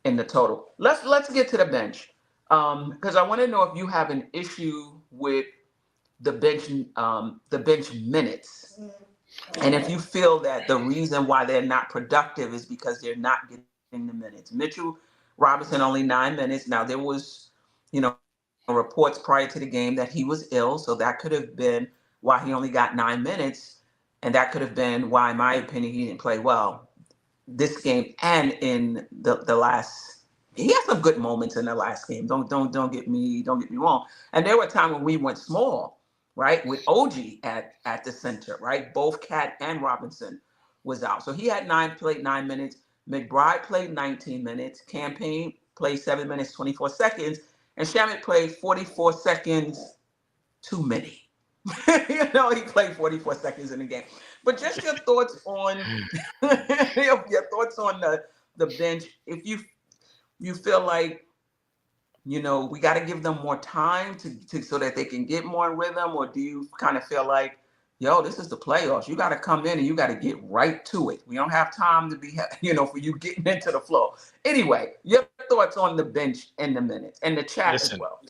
in the total. Let's get to the bench because I want to know if you have an issue with the bench minutes, and if you feel that the reason why they're not productive is because they're not getting the minutes. Mitchell Robinson only 9 minutes. Now there was, reports prior to the game that he was ill, so that could have been why he only got 9 minutes, and that could have been why, in my opinion, he didn't play well this game and in the last. He had some good moments in the last game. Don't get me wrong. And there were times when we went small, right, with OG at the center, right. Both Cat and Robinson was out, so he had played 9 minutes. McBride played 19 minutes. Campaign played 7 minutes 24 seconds, and Shamet played 44 seconds too many. He played 44 seconds in the game. But just your thoughts on the bench. If you feel like we got to give them more time to so that they can get more in rhythm, or do you kind of feel like, this is the playoffs. You got to come in and you got to get right to it. We don't have time to be, for you getting into the flow. Anyway, your thoughts on the bench and the minutes and the chat as well.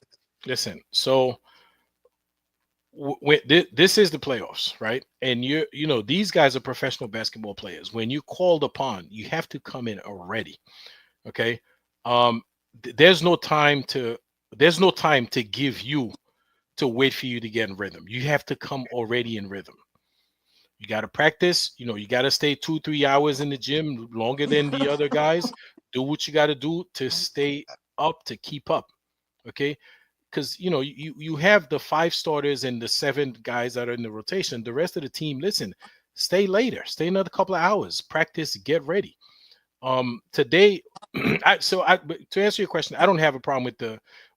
Listen. So this is the playoffs, right? And these guys are professional basketball players. When you're called upon, you have to come in already. Okay. There's no time to give you to wait for you to get in rhythm. You have to come already in rhythm. You got to practice. You got to stay 2-3 hours in the gym longer than the other guys. Do what you got to do to stay up, to keep up. Okay. Because you have the 5 starters and the 7 guys that are in the rotation. The rest of the team, listen, stay later, stay another couple of hours, practice, get ready. Today, to answer your question, I don't have a problem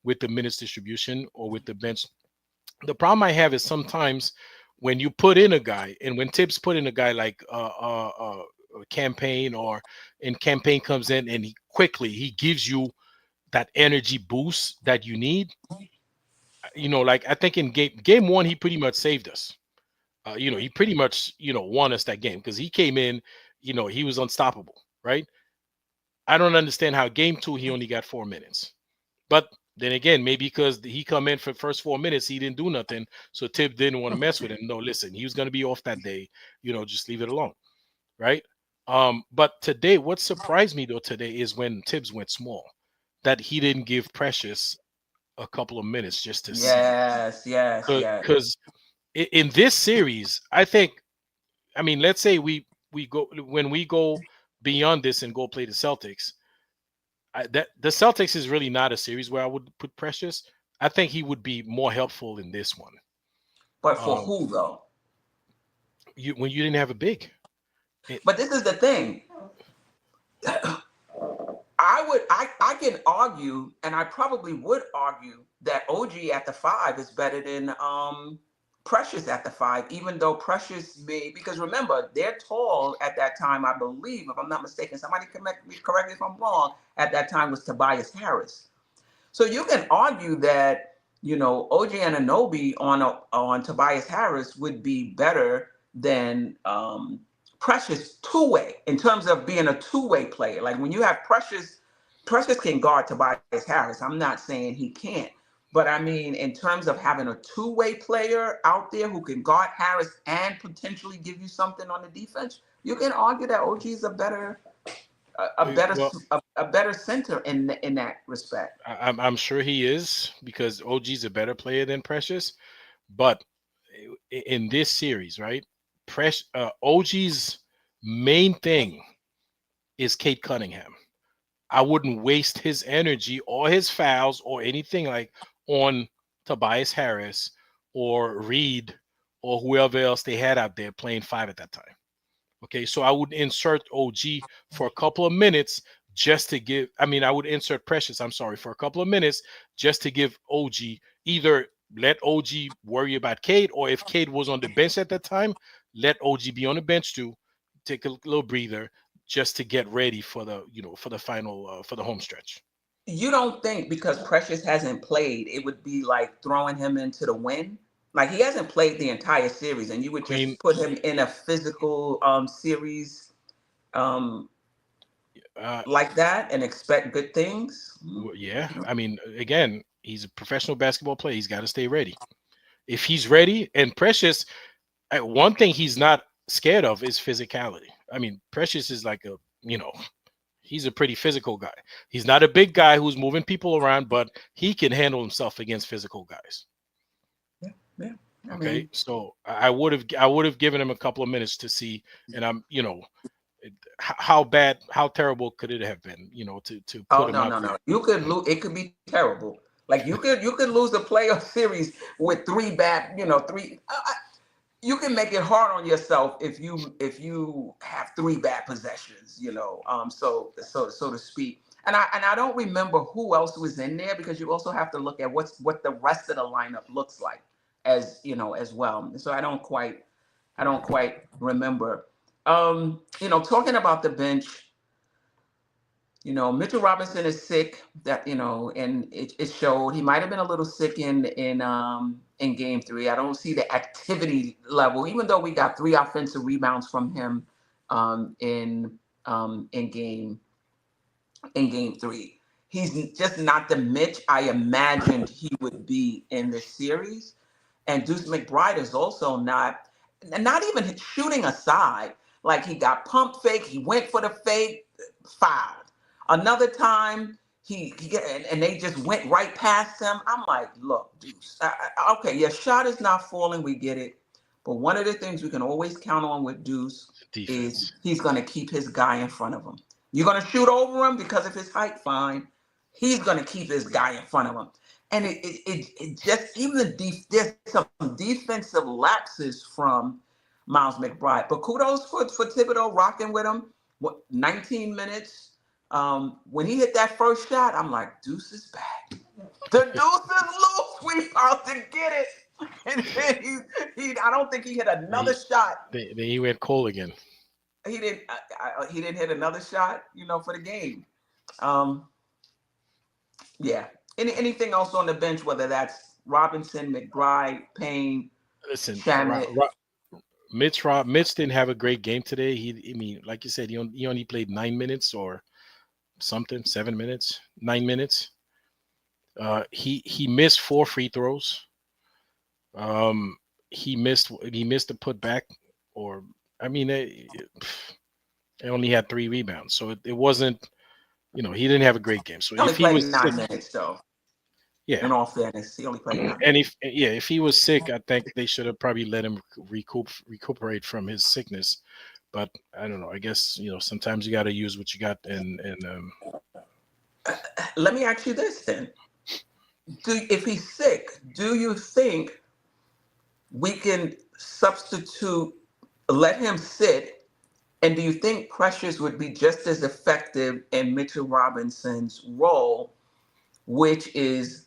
with the minutes distribution or with the bench. The problem I have is sometimes when you put in a guy, and when Tibbs put in a guy like Campaign, or in Campaign comes in and he gives you that energy boost that you need. Like I think in game 1, he pretty much saved us. He pretty much, won us that game because he came in, he was unstoppable, right? I don't understand how game 2 he only got 4 minutes. But then again, maybe because he come in for the first 4 minutes, he didn't do nothing. So Tibbs didn't want to mess with him. No, listen, he was going to be off that day, just leave it alone. Right. But today, what surprised me though today is when Tibbs went small, that he didn't give Precious a couple of minutes just to see. Yes. Because in this series, I think, let's say we go beyond this and go play the Celtics. The Celtics is really not a series where I would put Precious. I think he would be more helpful in this one. But for who though? When you didn't have a big. But this is the thing. I can argue, and I probably would argue, that OG at the 5 is better than Precious at the 5, even though Precious because remember, they're tall at that time, I believe, if I'm not mistaken. Somebody correct me if I'm wrong, at that time was Tobias Harris. So you can argue that, you know, OG Anunoby on Tobias Harris would be better than Precious two-way in terms of being a two-way player. Like when you have Precious can guard Tobias Harris. I'm not saying he can't, but I mean in terms of having a two-way player out there who can guard Harris and potentially give you something on the defense, you can argue that OG is a better Well, a better center in that respect. I'm sure he is, because OG's a better player than Precious. But in this series, right? OG's main thing is Kate Cunningham. I wouldn't waste his energy or his fouls or anything like on Tobias Harris or Reed or whoever else they had out there playing five at that time. Okay, so I would insert OG for a couple of minutes just to give. I mean, I would insert Precious. I'm sorry, for a couple of minutes just to give OG, either let OG worry about Cade, or if Cade was on the bench at that time, let OG be on the bench too, take a little breather just to get ready for the for the final for the home stretch. You don't think because Precious hasn't played, it would be like throwing him into the wind? Like he hasn't played the entire series, and you would I mean, just put him in a physical series um, uh, like that and expect good things? yeah. I mean, again, he's a professional basketball player. He's got to stay ready. If he's ready, and Precious, one thing he's not scared of is physicality. I mean, Precious is like he's a pretty physical guy. He's not a big guy who's moving people around, but he can handle himself against physical guys. Yeah, yeah. Okay, so I would have given him a couple of minutes to see, and how bad, how terrible could it have been, to Oh put him no, out no, there. no! You could lose. It could be terrible. Like you could lose the playoff series with three bad. Three. You can make it hard on yourself if you have three bad possessions. So to speak. And I don't remember who else was in there, because you also have to look at what the rest of the lineup looks like as well. So I don't quite remember. Talking about the bench. Mitchell Robinson is sick. And it showed. He might have been a little sick in game 3. I don't see the activity level, even though we got 3 offensive rebounds from him in game 3. He's just not the Mitch I imagined he would be in this series. And Deuce McBride is also not even shooting aside. Like he got pump fake, he went for the fake, fouled. Another time, and they just went right past him. I'm like, look, Deuce, okay, your shot is not falling, we get it. But one of the things we can always count on with Deuce is he's going to keep his guy in front of him. You're going to shoot over him because of his height, fine. He's going to keep his guy in front of him. And it just, even there's some defensive lapses from Miles McBride. But kudos for Thibodeau rocking with him. 19 minutes. When he hit that first shot, I'm like, Deuce is back. The Deuce is loose. We about to get it. And then I don't think he hit another shot. Then he went cold again. He didn't. He didn't hit another shot, for the game. Yeah. Anything else on the bench, whether that's Robinson, McBride, Payne, Listen, Shamet. Mitch didn't have a great game today. Like you said, he only played 9 minutes or something, 7 minutes, 9 minutes. He missed 4 free throws. He missed a putback, or they only had 3 rebounds, so it wasn't. He didn't have a great game. So if he was 9 minutes, though. Yeah. In all fairness, he only played 9. And if he was sick, I think they should have probably let him recuperate from his sickness. But I don't know. I guess sometimes you got to use what you got. And let me ask you this then: if he's sick, do you think we can substitute, let him sit? And do you think Precious would be just as effective in Mitchell Robinson's role, which is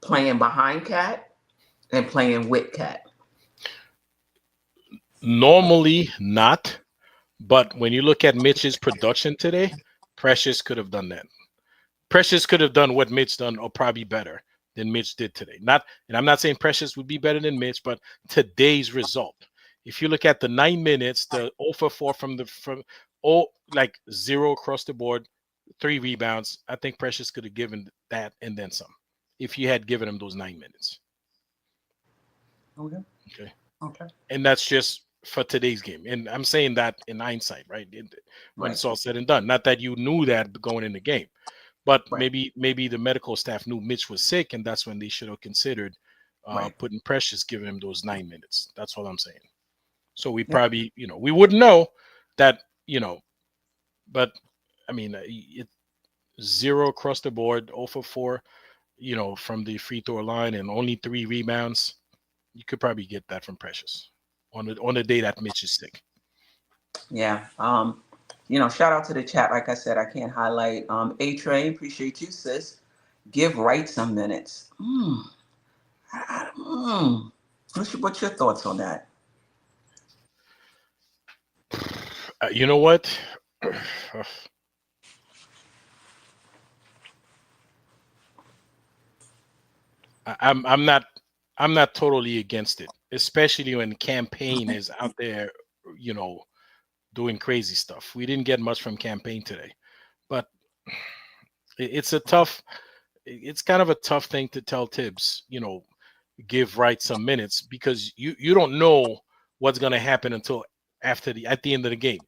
playing behind Cat and playing with Cat? Normally not. But when you look at Mitch's production today, Precious could have done that. Precious could have done what Mitch done, or probably better, than Mitch did today. And I'm not saying Precious would be better than Mitch, but today's result. If you look at the 9 minutes, the 0 for 4 like 0 across the board, 3 rebounds. I think Precious could have given that and then some if you had given him those 9 minutes. Okay. And that's just for today's game. And I'm saying that in hindsight, right? When it's all said and done. Not that you knew that going in the game, but maybe the medical staff knew Mitch was sick, and that's when they should have considered putting Precious, giving him those 9 minutes. That's all I'm saying. So we probably, we wouldn't know that, but I mean, 0 across the board, 0 for 4, from the free throw line, and only 3 rebounds. You could probably get that from Precious on the day that Mitch is sick. Yeah. Shout out to the chat. Like I said, I can't highlight. A-Train, appreciate you, sis. Give Wright some minutes. What's your thoughts on that? You know what? I'm not totally against it, especially when Campaign is out there, doing crazy stuff. We didn't get much from Campaign today, but it's kind of a tough thing to tell Tibbs, give Wright some minutes, because you don't know what's going to happen until at the end of the game.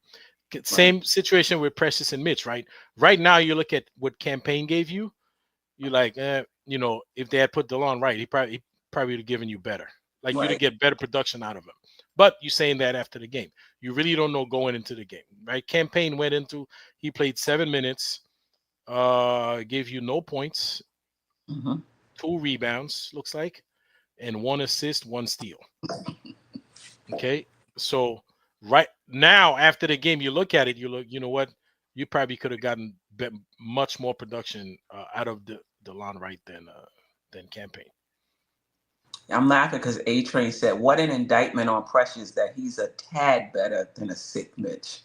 Same situation with Precious and Mitch, right? Right now, you look at what Campaign gave you, you're like, if they had put DeLon right, he probably would have given you better. Like, you'd get better production out of him. But you're saying that after the game. You really don't know going into the game, right? Campaign he played 7 minutes, gave you no points, 2 rebounds, looks like, and 1 assist, 1 steal. Okay, so right now after the game, you look at it, you know what? You probably could have gotten much more production out of DeLon Wright than Campaign. I'm laughing because A-Train said, what an indictment on Precious that he's a tad better than a sick Mitch.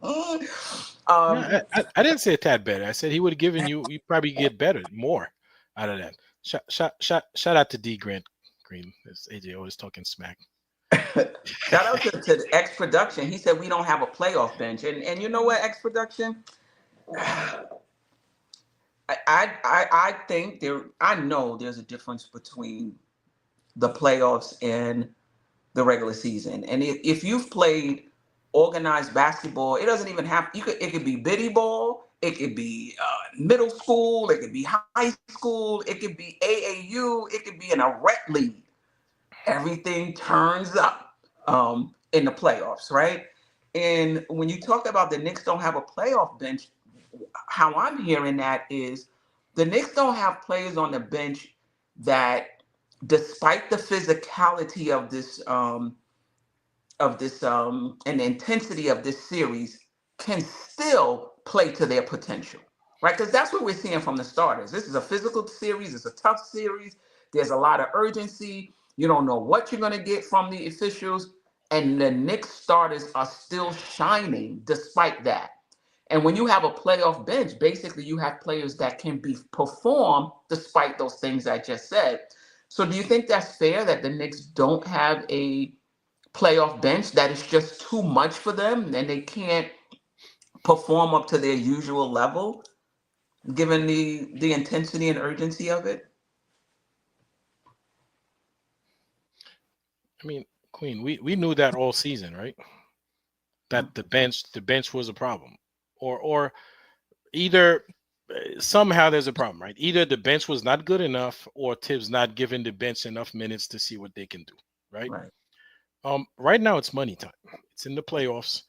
I didn't say a tad better. I said he would have given you probably get better, more out of that. Shout out to D Green. As AJ always talking smack. Shout out to the X Production. He said we don't have a playoff bench. And you know what, X Production? I think I know there's a difference between the playoffs and the regular season. And if you've played organized basketball, it doesn't even have, it could be biddy ball, it could be middle school, it could be high school, it could be AAU, it could be in a rec league. Everything turns up in the playoffs, right? And when you talk about the Knicks don't have a playoff bench, how I'm hearing that is the Knicks don't have players on the bench that, despite the physicality of this and the intensity of this series, can still play to their potential, right? Because that's what we're seeing from the starters. This is a physical series. It's a tough series. There's a lot of urgency. You don't know what you're going to get from the officials. And the Knicks starters are still shining despite that. And when you have a playoff bench, basically you have players that can perform despite those things I just said. So do you think that's fair that the Knicks don't have a playoff bench, that is just too much for them and they can't perform up to their usual level, given the intensity and urgency of it? I mean, Queen, we knew that all season, right? That the bench was a problem, or either somehow there's a problem, right? Either the bench was not good enough, or Tibbs not giving the bench enough minutes to see what they can do, right? Right now it's money time. It's in the playoffs.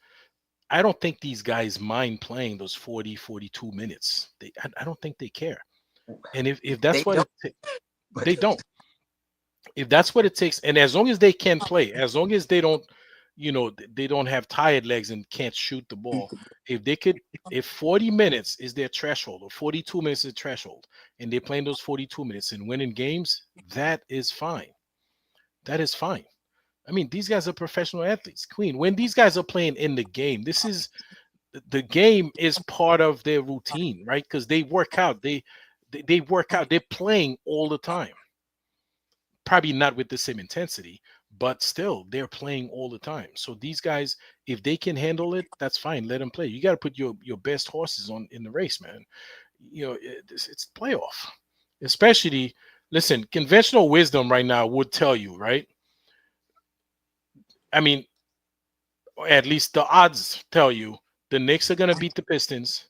I don't think these guys mind playing those 40, 42 minutes. I don't think they care. And if that's what they don't. If that's what it takes, and as long as they can play, as long as they don't, they don't have tired legs and can't shoot the ball. If 40 minutes is their threshold, or 42 minutes is the threshold, and they're playing those 42 minutes and winning games, that is fine. That is fine. I mean, these guys are professional athletes. Queen, when these guys are playing in the game, the game is part of their routine, right? Because they work out. They work out. They're playing all the time. Probably not with the same intensity, but still they're playing all the time. So these guys, if they can handle it, that's fine. Let them play. You got to put your best horses on in the race, man. It's playoff. Especially, listen, conventional wisdom right now would tell you, right? I mean, at least the odds tell you the Knicks are going to beat the Pistons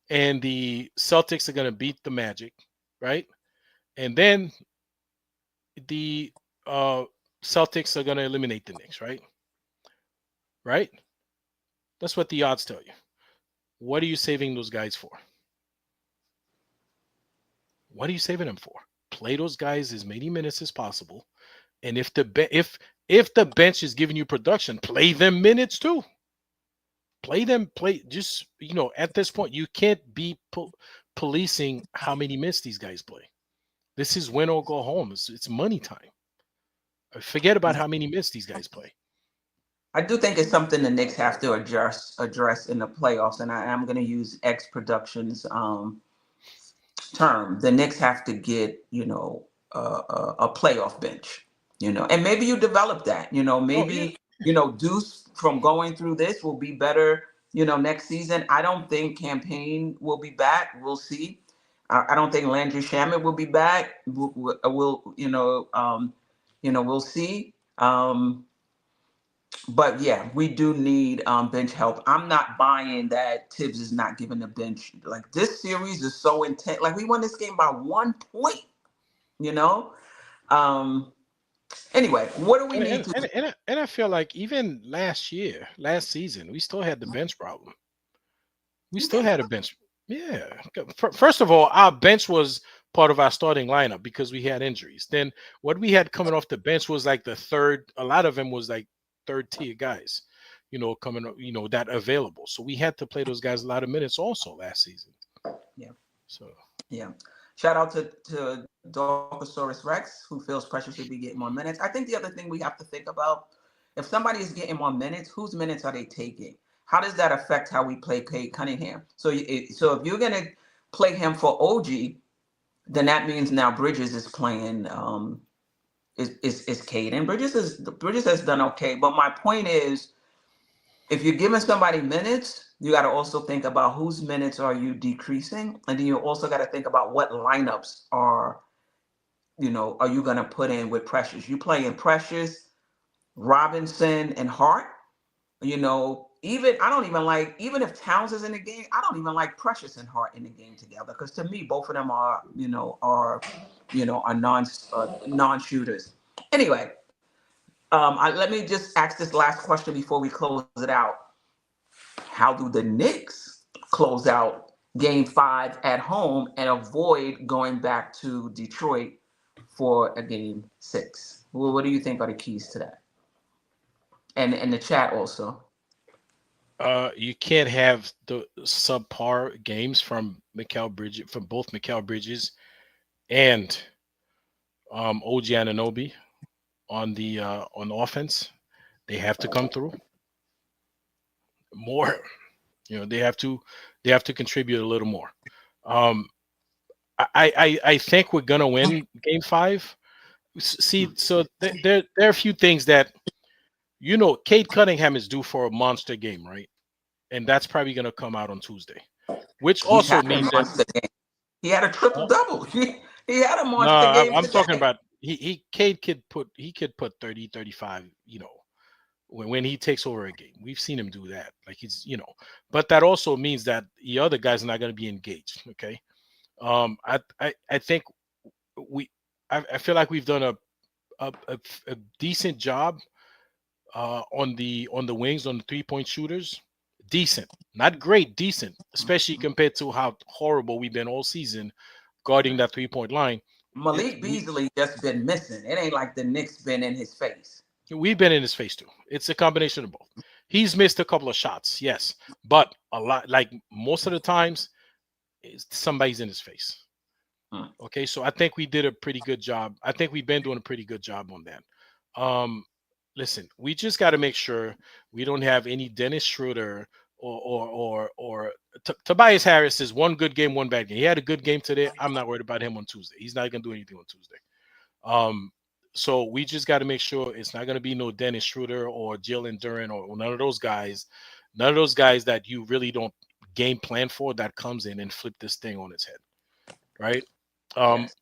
and the Celtics are going to beat the Magic, right? And then the Celtics are going to eliminate the Knicks, right? Right? That's what the odds tell you. What are you saving those guys for? What are you saving them for? Play those guys as many minutes as possible. And if the bench is giving you production, play them minutes too. Play just, at this point you can't be policing how many minutes these guys play. This is win or go home. It's money time. Forget about how many minutes these guys play. I do think it's something the Knicks have to address in the playoffs, and I am going to use X Productions term. The Knicks have to get a playoff bench, and maybe you develop that. Maybe Deuce from going through this will be better. Next season. I don't think Campaign will be back. We'll see. I don't think Landry Shamet will be back. We'll see. But yeah, we do need bench help. I'm not buying that Tibbs is not giving the bench. Like, this series is so intense. Like, we won this game by 1 point. Anyway, what do we need to? And I feel like even last season, we still had the bench problem. We still had a bench. Yeah. First of all, our bench was part of our starting lineup because we had injuries. Then what we had coming off the bench was like the third. A lot of them was like third tier guys, coming up, that available. So we had to play those guys a lot of minutes also last season. Yeah. So yeah. Shout out to DopeSoulSports Rex, who feels pressure should be getting more minutes. I think the other thing we have to think about, if somebody is getting more minutes, whose minutes are they taking? How does that affect how we play Cade Cunningham? So if you're going to play him for OG, then that means now Bridges is playing is Cade. And Bridges has done okay. But my point is, if you're giving somebody minutes, you got to also think about whose minutes are you decreasing. And then you also got to think about what lineups are you going to put in with Precious. You playing Precious, Robinson, and Hart. Even if Towns is in the game, I don't even like Precious and Hart in the game together, because to me, both of them are non-shooters. Anyway, let me just ask this last question before we close it out. How do the Knicks close out Game 5 at home and avoid going back to Detroit for a Game 6? Well, what do you think are the keys to that? And in the chat also. You can't have the subpar games from both Mikal Bridges and OG Anunoby on offense. They have to come through more. They have to contribute a little more. I think we're gonna win Game 5. See, so there are a few things that Cade Cunningham is due for a monster game, right? And that's probably going to come out on Tuesday, which also means that he had a triple double. He had a monster game. I'm talking about Cade could put 30, 35, when he takes over a game. We've seen him do that. Like, he's, but that also means that the other guys are not going to be engaged. Okay. I think I feel like we've done a decent job on the wings, on the 3-point shooters. Decent, not great, decent, especially compared to how horrible we've been all season guarding that 3-point line. Malik Beasley just been missing. It ain't like the Knicks been in his face. We've been in his face too. It's a combination of both. He's missed a couple of shots, yes, but a lot, like most of the times, somebody's in his face. Okay, so I think we did a pretty good job. I think we've been doing a pretty good job on that. Listen, we just got to make sure we don't have any Dennis Schroeder Tobias Harris is one good game, one bad game. He had a good game today. I'm not worried about him on Tuesday. He's not going to do anything on Tuesday. So we just got to make sure it's not going to be no Dennis Schroeder or Jalen Duren or none of those guys. None of those guys that you really don't game plan for that comes in and flip this thing on its head, right? Yes.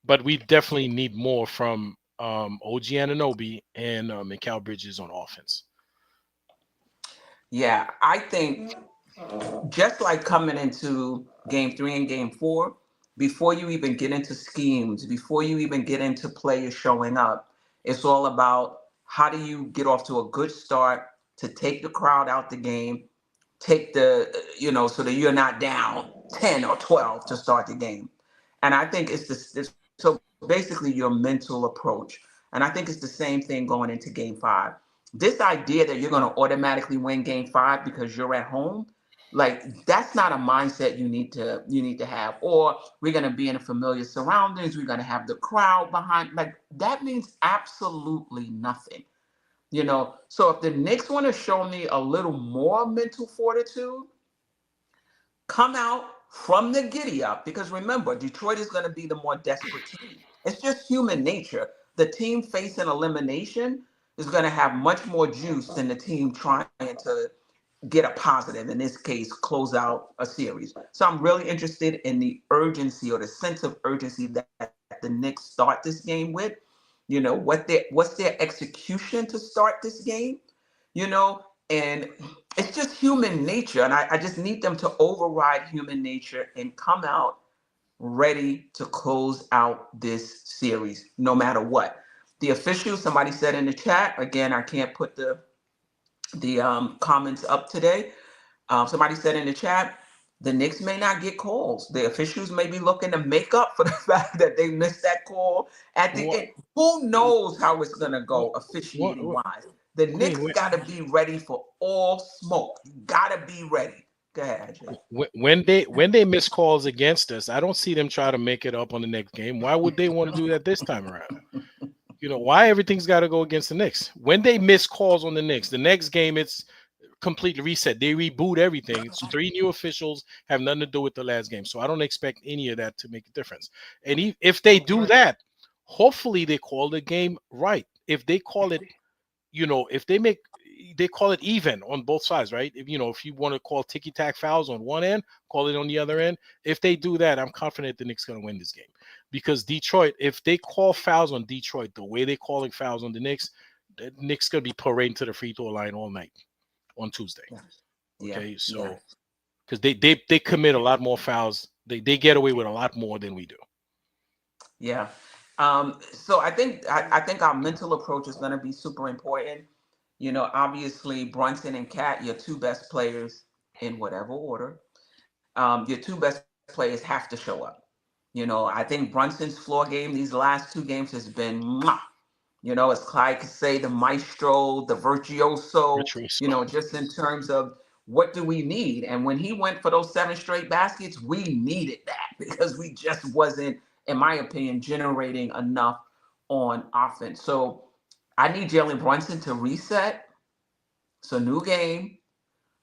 But we definitely need more from OG Anunoby and Mikal Bridges on offense. Yeah, I think just like coming into game 3 and game 4, before you even get into schemes, before you even get into players showing up, it's all about how do you get off to a good start to take the crowd out the game, take so that you're not down 10 or 12 to start the game. And I think so basically your mental approach. And I think it's the same thing going into game 5. This idea that you're going to automatically win game 5 because you're at home, like that's not a mindset you need to have. Or we're going to be in familiar surroundings, we're going to have the crowd behind. Like that means absolutely nothing. So if the Knicks want to show me a little more mental fortitude, come out from the giddy up, because remember, Detroit is going to be the more desperate team. It's just human nature. The team facing elimination is going to have much more juice than the team trying to get a positive, in this case, close out a series. So I'm really interested in the urgency or the sense of urgency that the Knicks start this game with. What's their execution to start this game? And it's just human nature. And I just need them to override human nature and come out ready to close out this series, no matter what. The officials, somebody said in the chat, again, I can't put the comments up today. Somebody said in the chat, the Knicks may not get calls. The officials may be looking to make up for the fact that they missed that call at the end. Who knows how it's going to go officiating wise? The Knicks got to be ready for all smoke. You got to be ready. Go ahead, AJ. When they miss calls against us, I don't see them try to make it up on the next game. Why would they want to do that this time around? Why everything's got to go against the Knicks? When they miss calls on the next game, it's completely reset. They reboot everything. It's 3 new officials, have nothing to do with the last game. So I don't expect any of that to make a difference. And if they do that, hopefully they call the game right. If they call it, if they call it even on both sides, right? If you want to call ticky-tack fouls on one end, call it on the other end. If they do that, I'm confident the Knicks going to win this game. Because Detroit, if they call fouls on Detroit the way they're calling fouls on the Knicks going to be parading to the free throw line all night on Tuesday. Yeah. Okay, so because they commit a lot more fouls. They get away with a lot more than we do. Yeah. So I think our mental approach is going to be super important. Obviously Brunson and Cat, your 2 best players in whatever order. Your 2 best players have to show up. I think Brunson's floor game these last 2 games has been, as Clyde could say, the maestro, the virtuoso, just in terms of what do we need? And when he went for those 7 straight baskets, we needed that because we just wasn't, in my opinion, generating enough on offense. So I need Jalen Brunson to reset. It's a new game.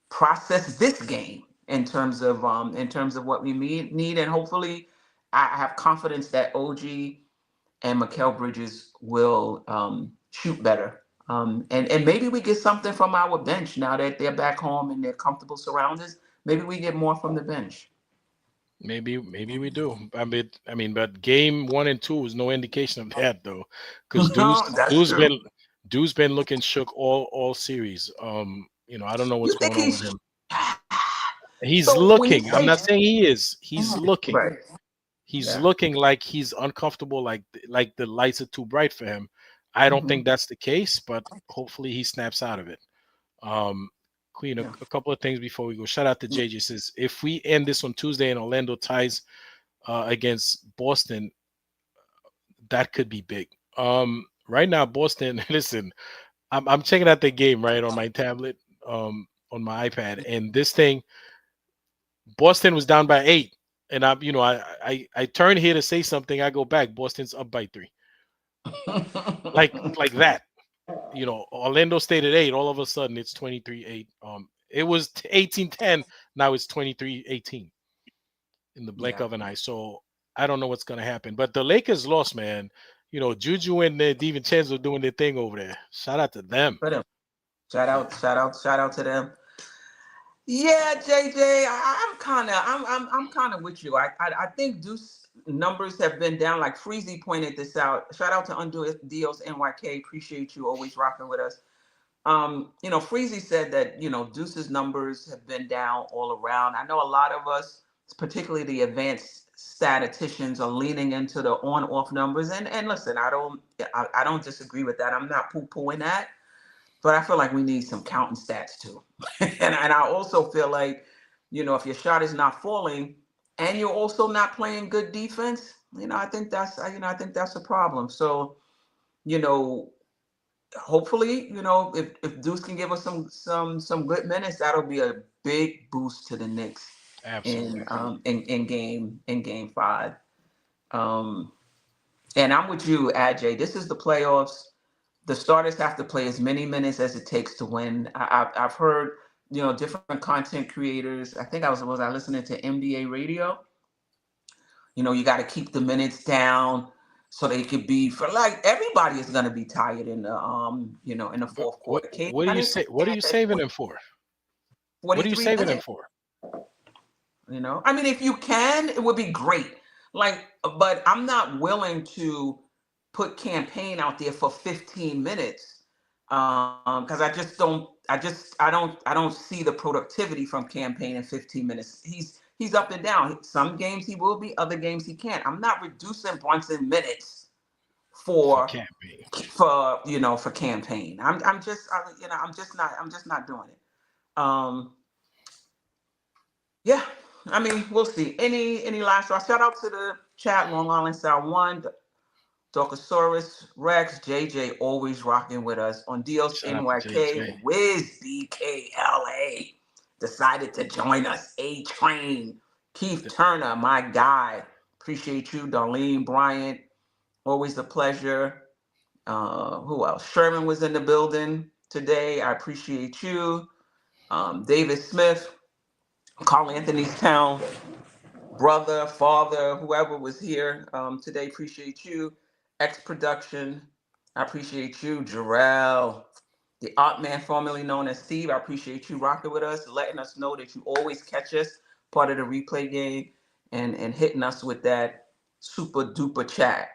Process this game in terms of what we need, and hopefully, I have confidence that OG and Mikal Bridges will shoot better. And maybe we get something from our bench now that they're back home and they're comfortable surroundings. Maybe we get more from the bench. Maybe we do. I mean, but game 1 and 2 is no indication of that though, because Dude's been looking shook all series. I don't know what's going on with him. He's looking. I'm not saying he is. He's looking. Right. He's looking like he's uncomfortable, like the lights are too bright for him. I don't think that's the case, but hopefully he snaps out of it. Queen, a couple of things before we go. Shout out to JJ. Says if we end this on Tuesday and Orlando ties against Boston, that could be big. Right now, Boston. Listen, I'm checking out the game right on my tablet, on my iPad, and this thing, Boston was down by 8, and I turn here to say something. I go back. Boston's up by 3, like that. Orlando stayed at 8. All of a sudden, it's 23-8. It was 18-10. Now it's 23-18 in the blink Yeah. of an eye. So I don't know what's going to happen. But the Lakers lost, man. You know, Juju and DiVincenzo doing their thing over there. Shout out to them. Shout out to them. Yeah, JJ, I'm kind of with you. I think Deuce numbers have been down. Like Freezy pointed this out. Shout out to Undo Dios NYK. Appreciate you always rocking with us. You know, Freezy said that, you know, Deuce's numbers have been down all around. I know a lot of us, particularly the advanced statisticians, are leaning into the on-off numbers. And listen, I don't disagree with that. I'm not poo-pooing that. But I feel like we need some counting stats too. and I also feel like, you know, if your shot is not falling and you're also not playing good defense, you know, I think that's a problem. So, you know, hopefully, you know, if Deuce can give us some good minutes, that'll be a big boost to the Knicks. Absolutely. In game 5. And I'm with you, Ajay. This is the playoffs. The starters have to play as many minutes as it takes to win. I've heard, you know, different content creators. I think I was listening to NBA radio. You know, you got to keep the minutes down so they could be for like everybody is going to be tired in the you know, in the fourth quarter. What do you say? What are you saving them for? What are you saving them for? You know, I mean, if you can, it would be great. Like, but I'm not willing to put campaign out there for 15 minutes because I don't see the productivity from campaign in 15 minutes. He's up and down. Some games he will be, other games he can't. I'm not reducing Brunson minutes for campaign. For campaign. I'm just not doing it. Yeah, I mean, we'll see. Any last shout out to the chat, Long Island Sound 1, DopeSoulSports, Rex, JJ always rocking with us on Dios NYK. Wiz BKLA decided to join us. A Train, Keith Turner, my guy. Appreciate you, Darlene Bryant. Always a pleasure. Who else? Sherman was in the building today. I appreciate you. David Smith, Carl Anthony's Town, brother, father, whoever was here today. Appreciate you. X Production, I appreciate you. Jerrell, the art man formerly known as Steve, I appreciate you rocking with us, letting us know that you always catch us, part of the replay game, and hitting us with that super duper chat,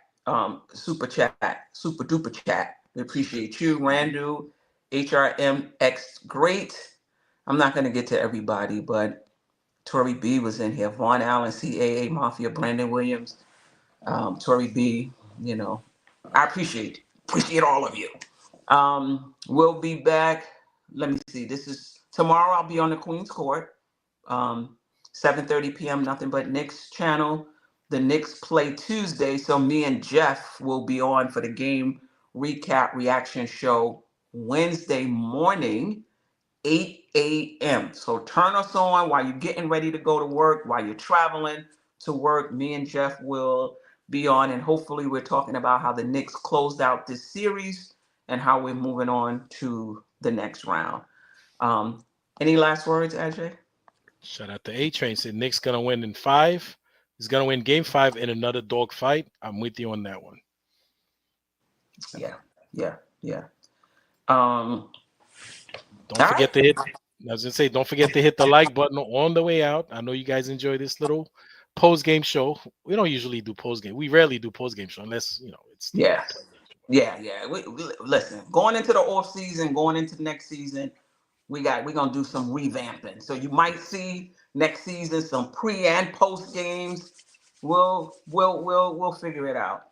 super duper chat. We appreciate you, Randu, HRMX, great. I'm not gonna get to everybody, but Tori B was in here, Vaughn Allen, CAA Mafia, Brandon Williams, Tori B. You know, I appreciate all of you. We'll be back. Let me see. This is tomorrow. I'll be on the Queen's Court. 7:30 p.m. Nothing But Knicks channel. The Knicks play Tuesday, so me and Geoff will be on for the game recap reaction show Wednesday morning, 8 a.m. So turn us on while you're getting ready to go to work, while you're traveling to work. Me and Geoff will be on, and hopefully we're talking about how the Knicks closed out this series and how we're moving on to the next round. Any last words, Ajay? Shout out to A Train. Said Knicks gonna win in 5. He's gonna win game 5 in another dog fight. I'm with you on that one. Yeah. Don't forget to hit. I was gonna say, don't forget to hit the like button on the way out. I know you guys enjoy this little post-game show. We don't usually do post-game. We rarely do post-game show unless, you know, it's yeah. We listen, going into the off season, going into next season, we're gonna do some revamping. So you might see next season some pre and post games. We'll figure it out.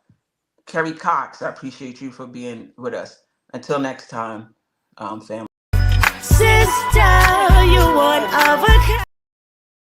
Kerry Cox, I appreciate you for being with us. Until next time, family. Sister, you one of a kind.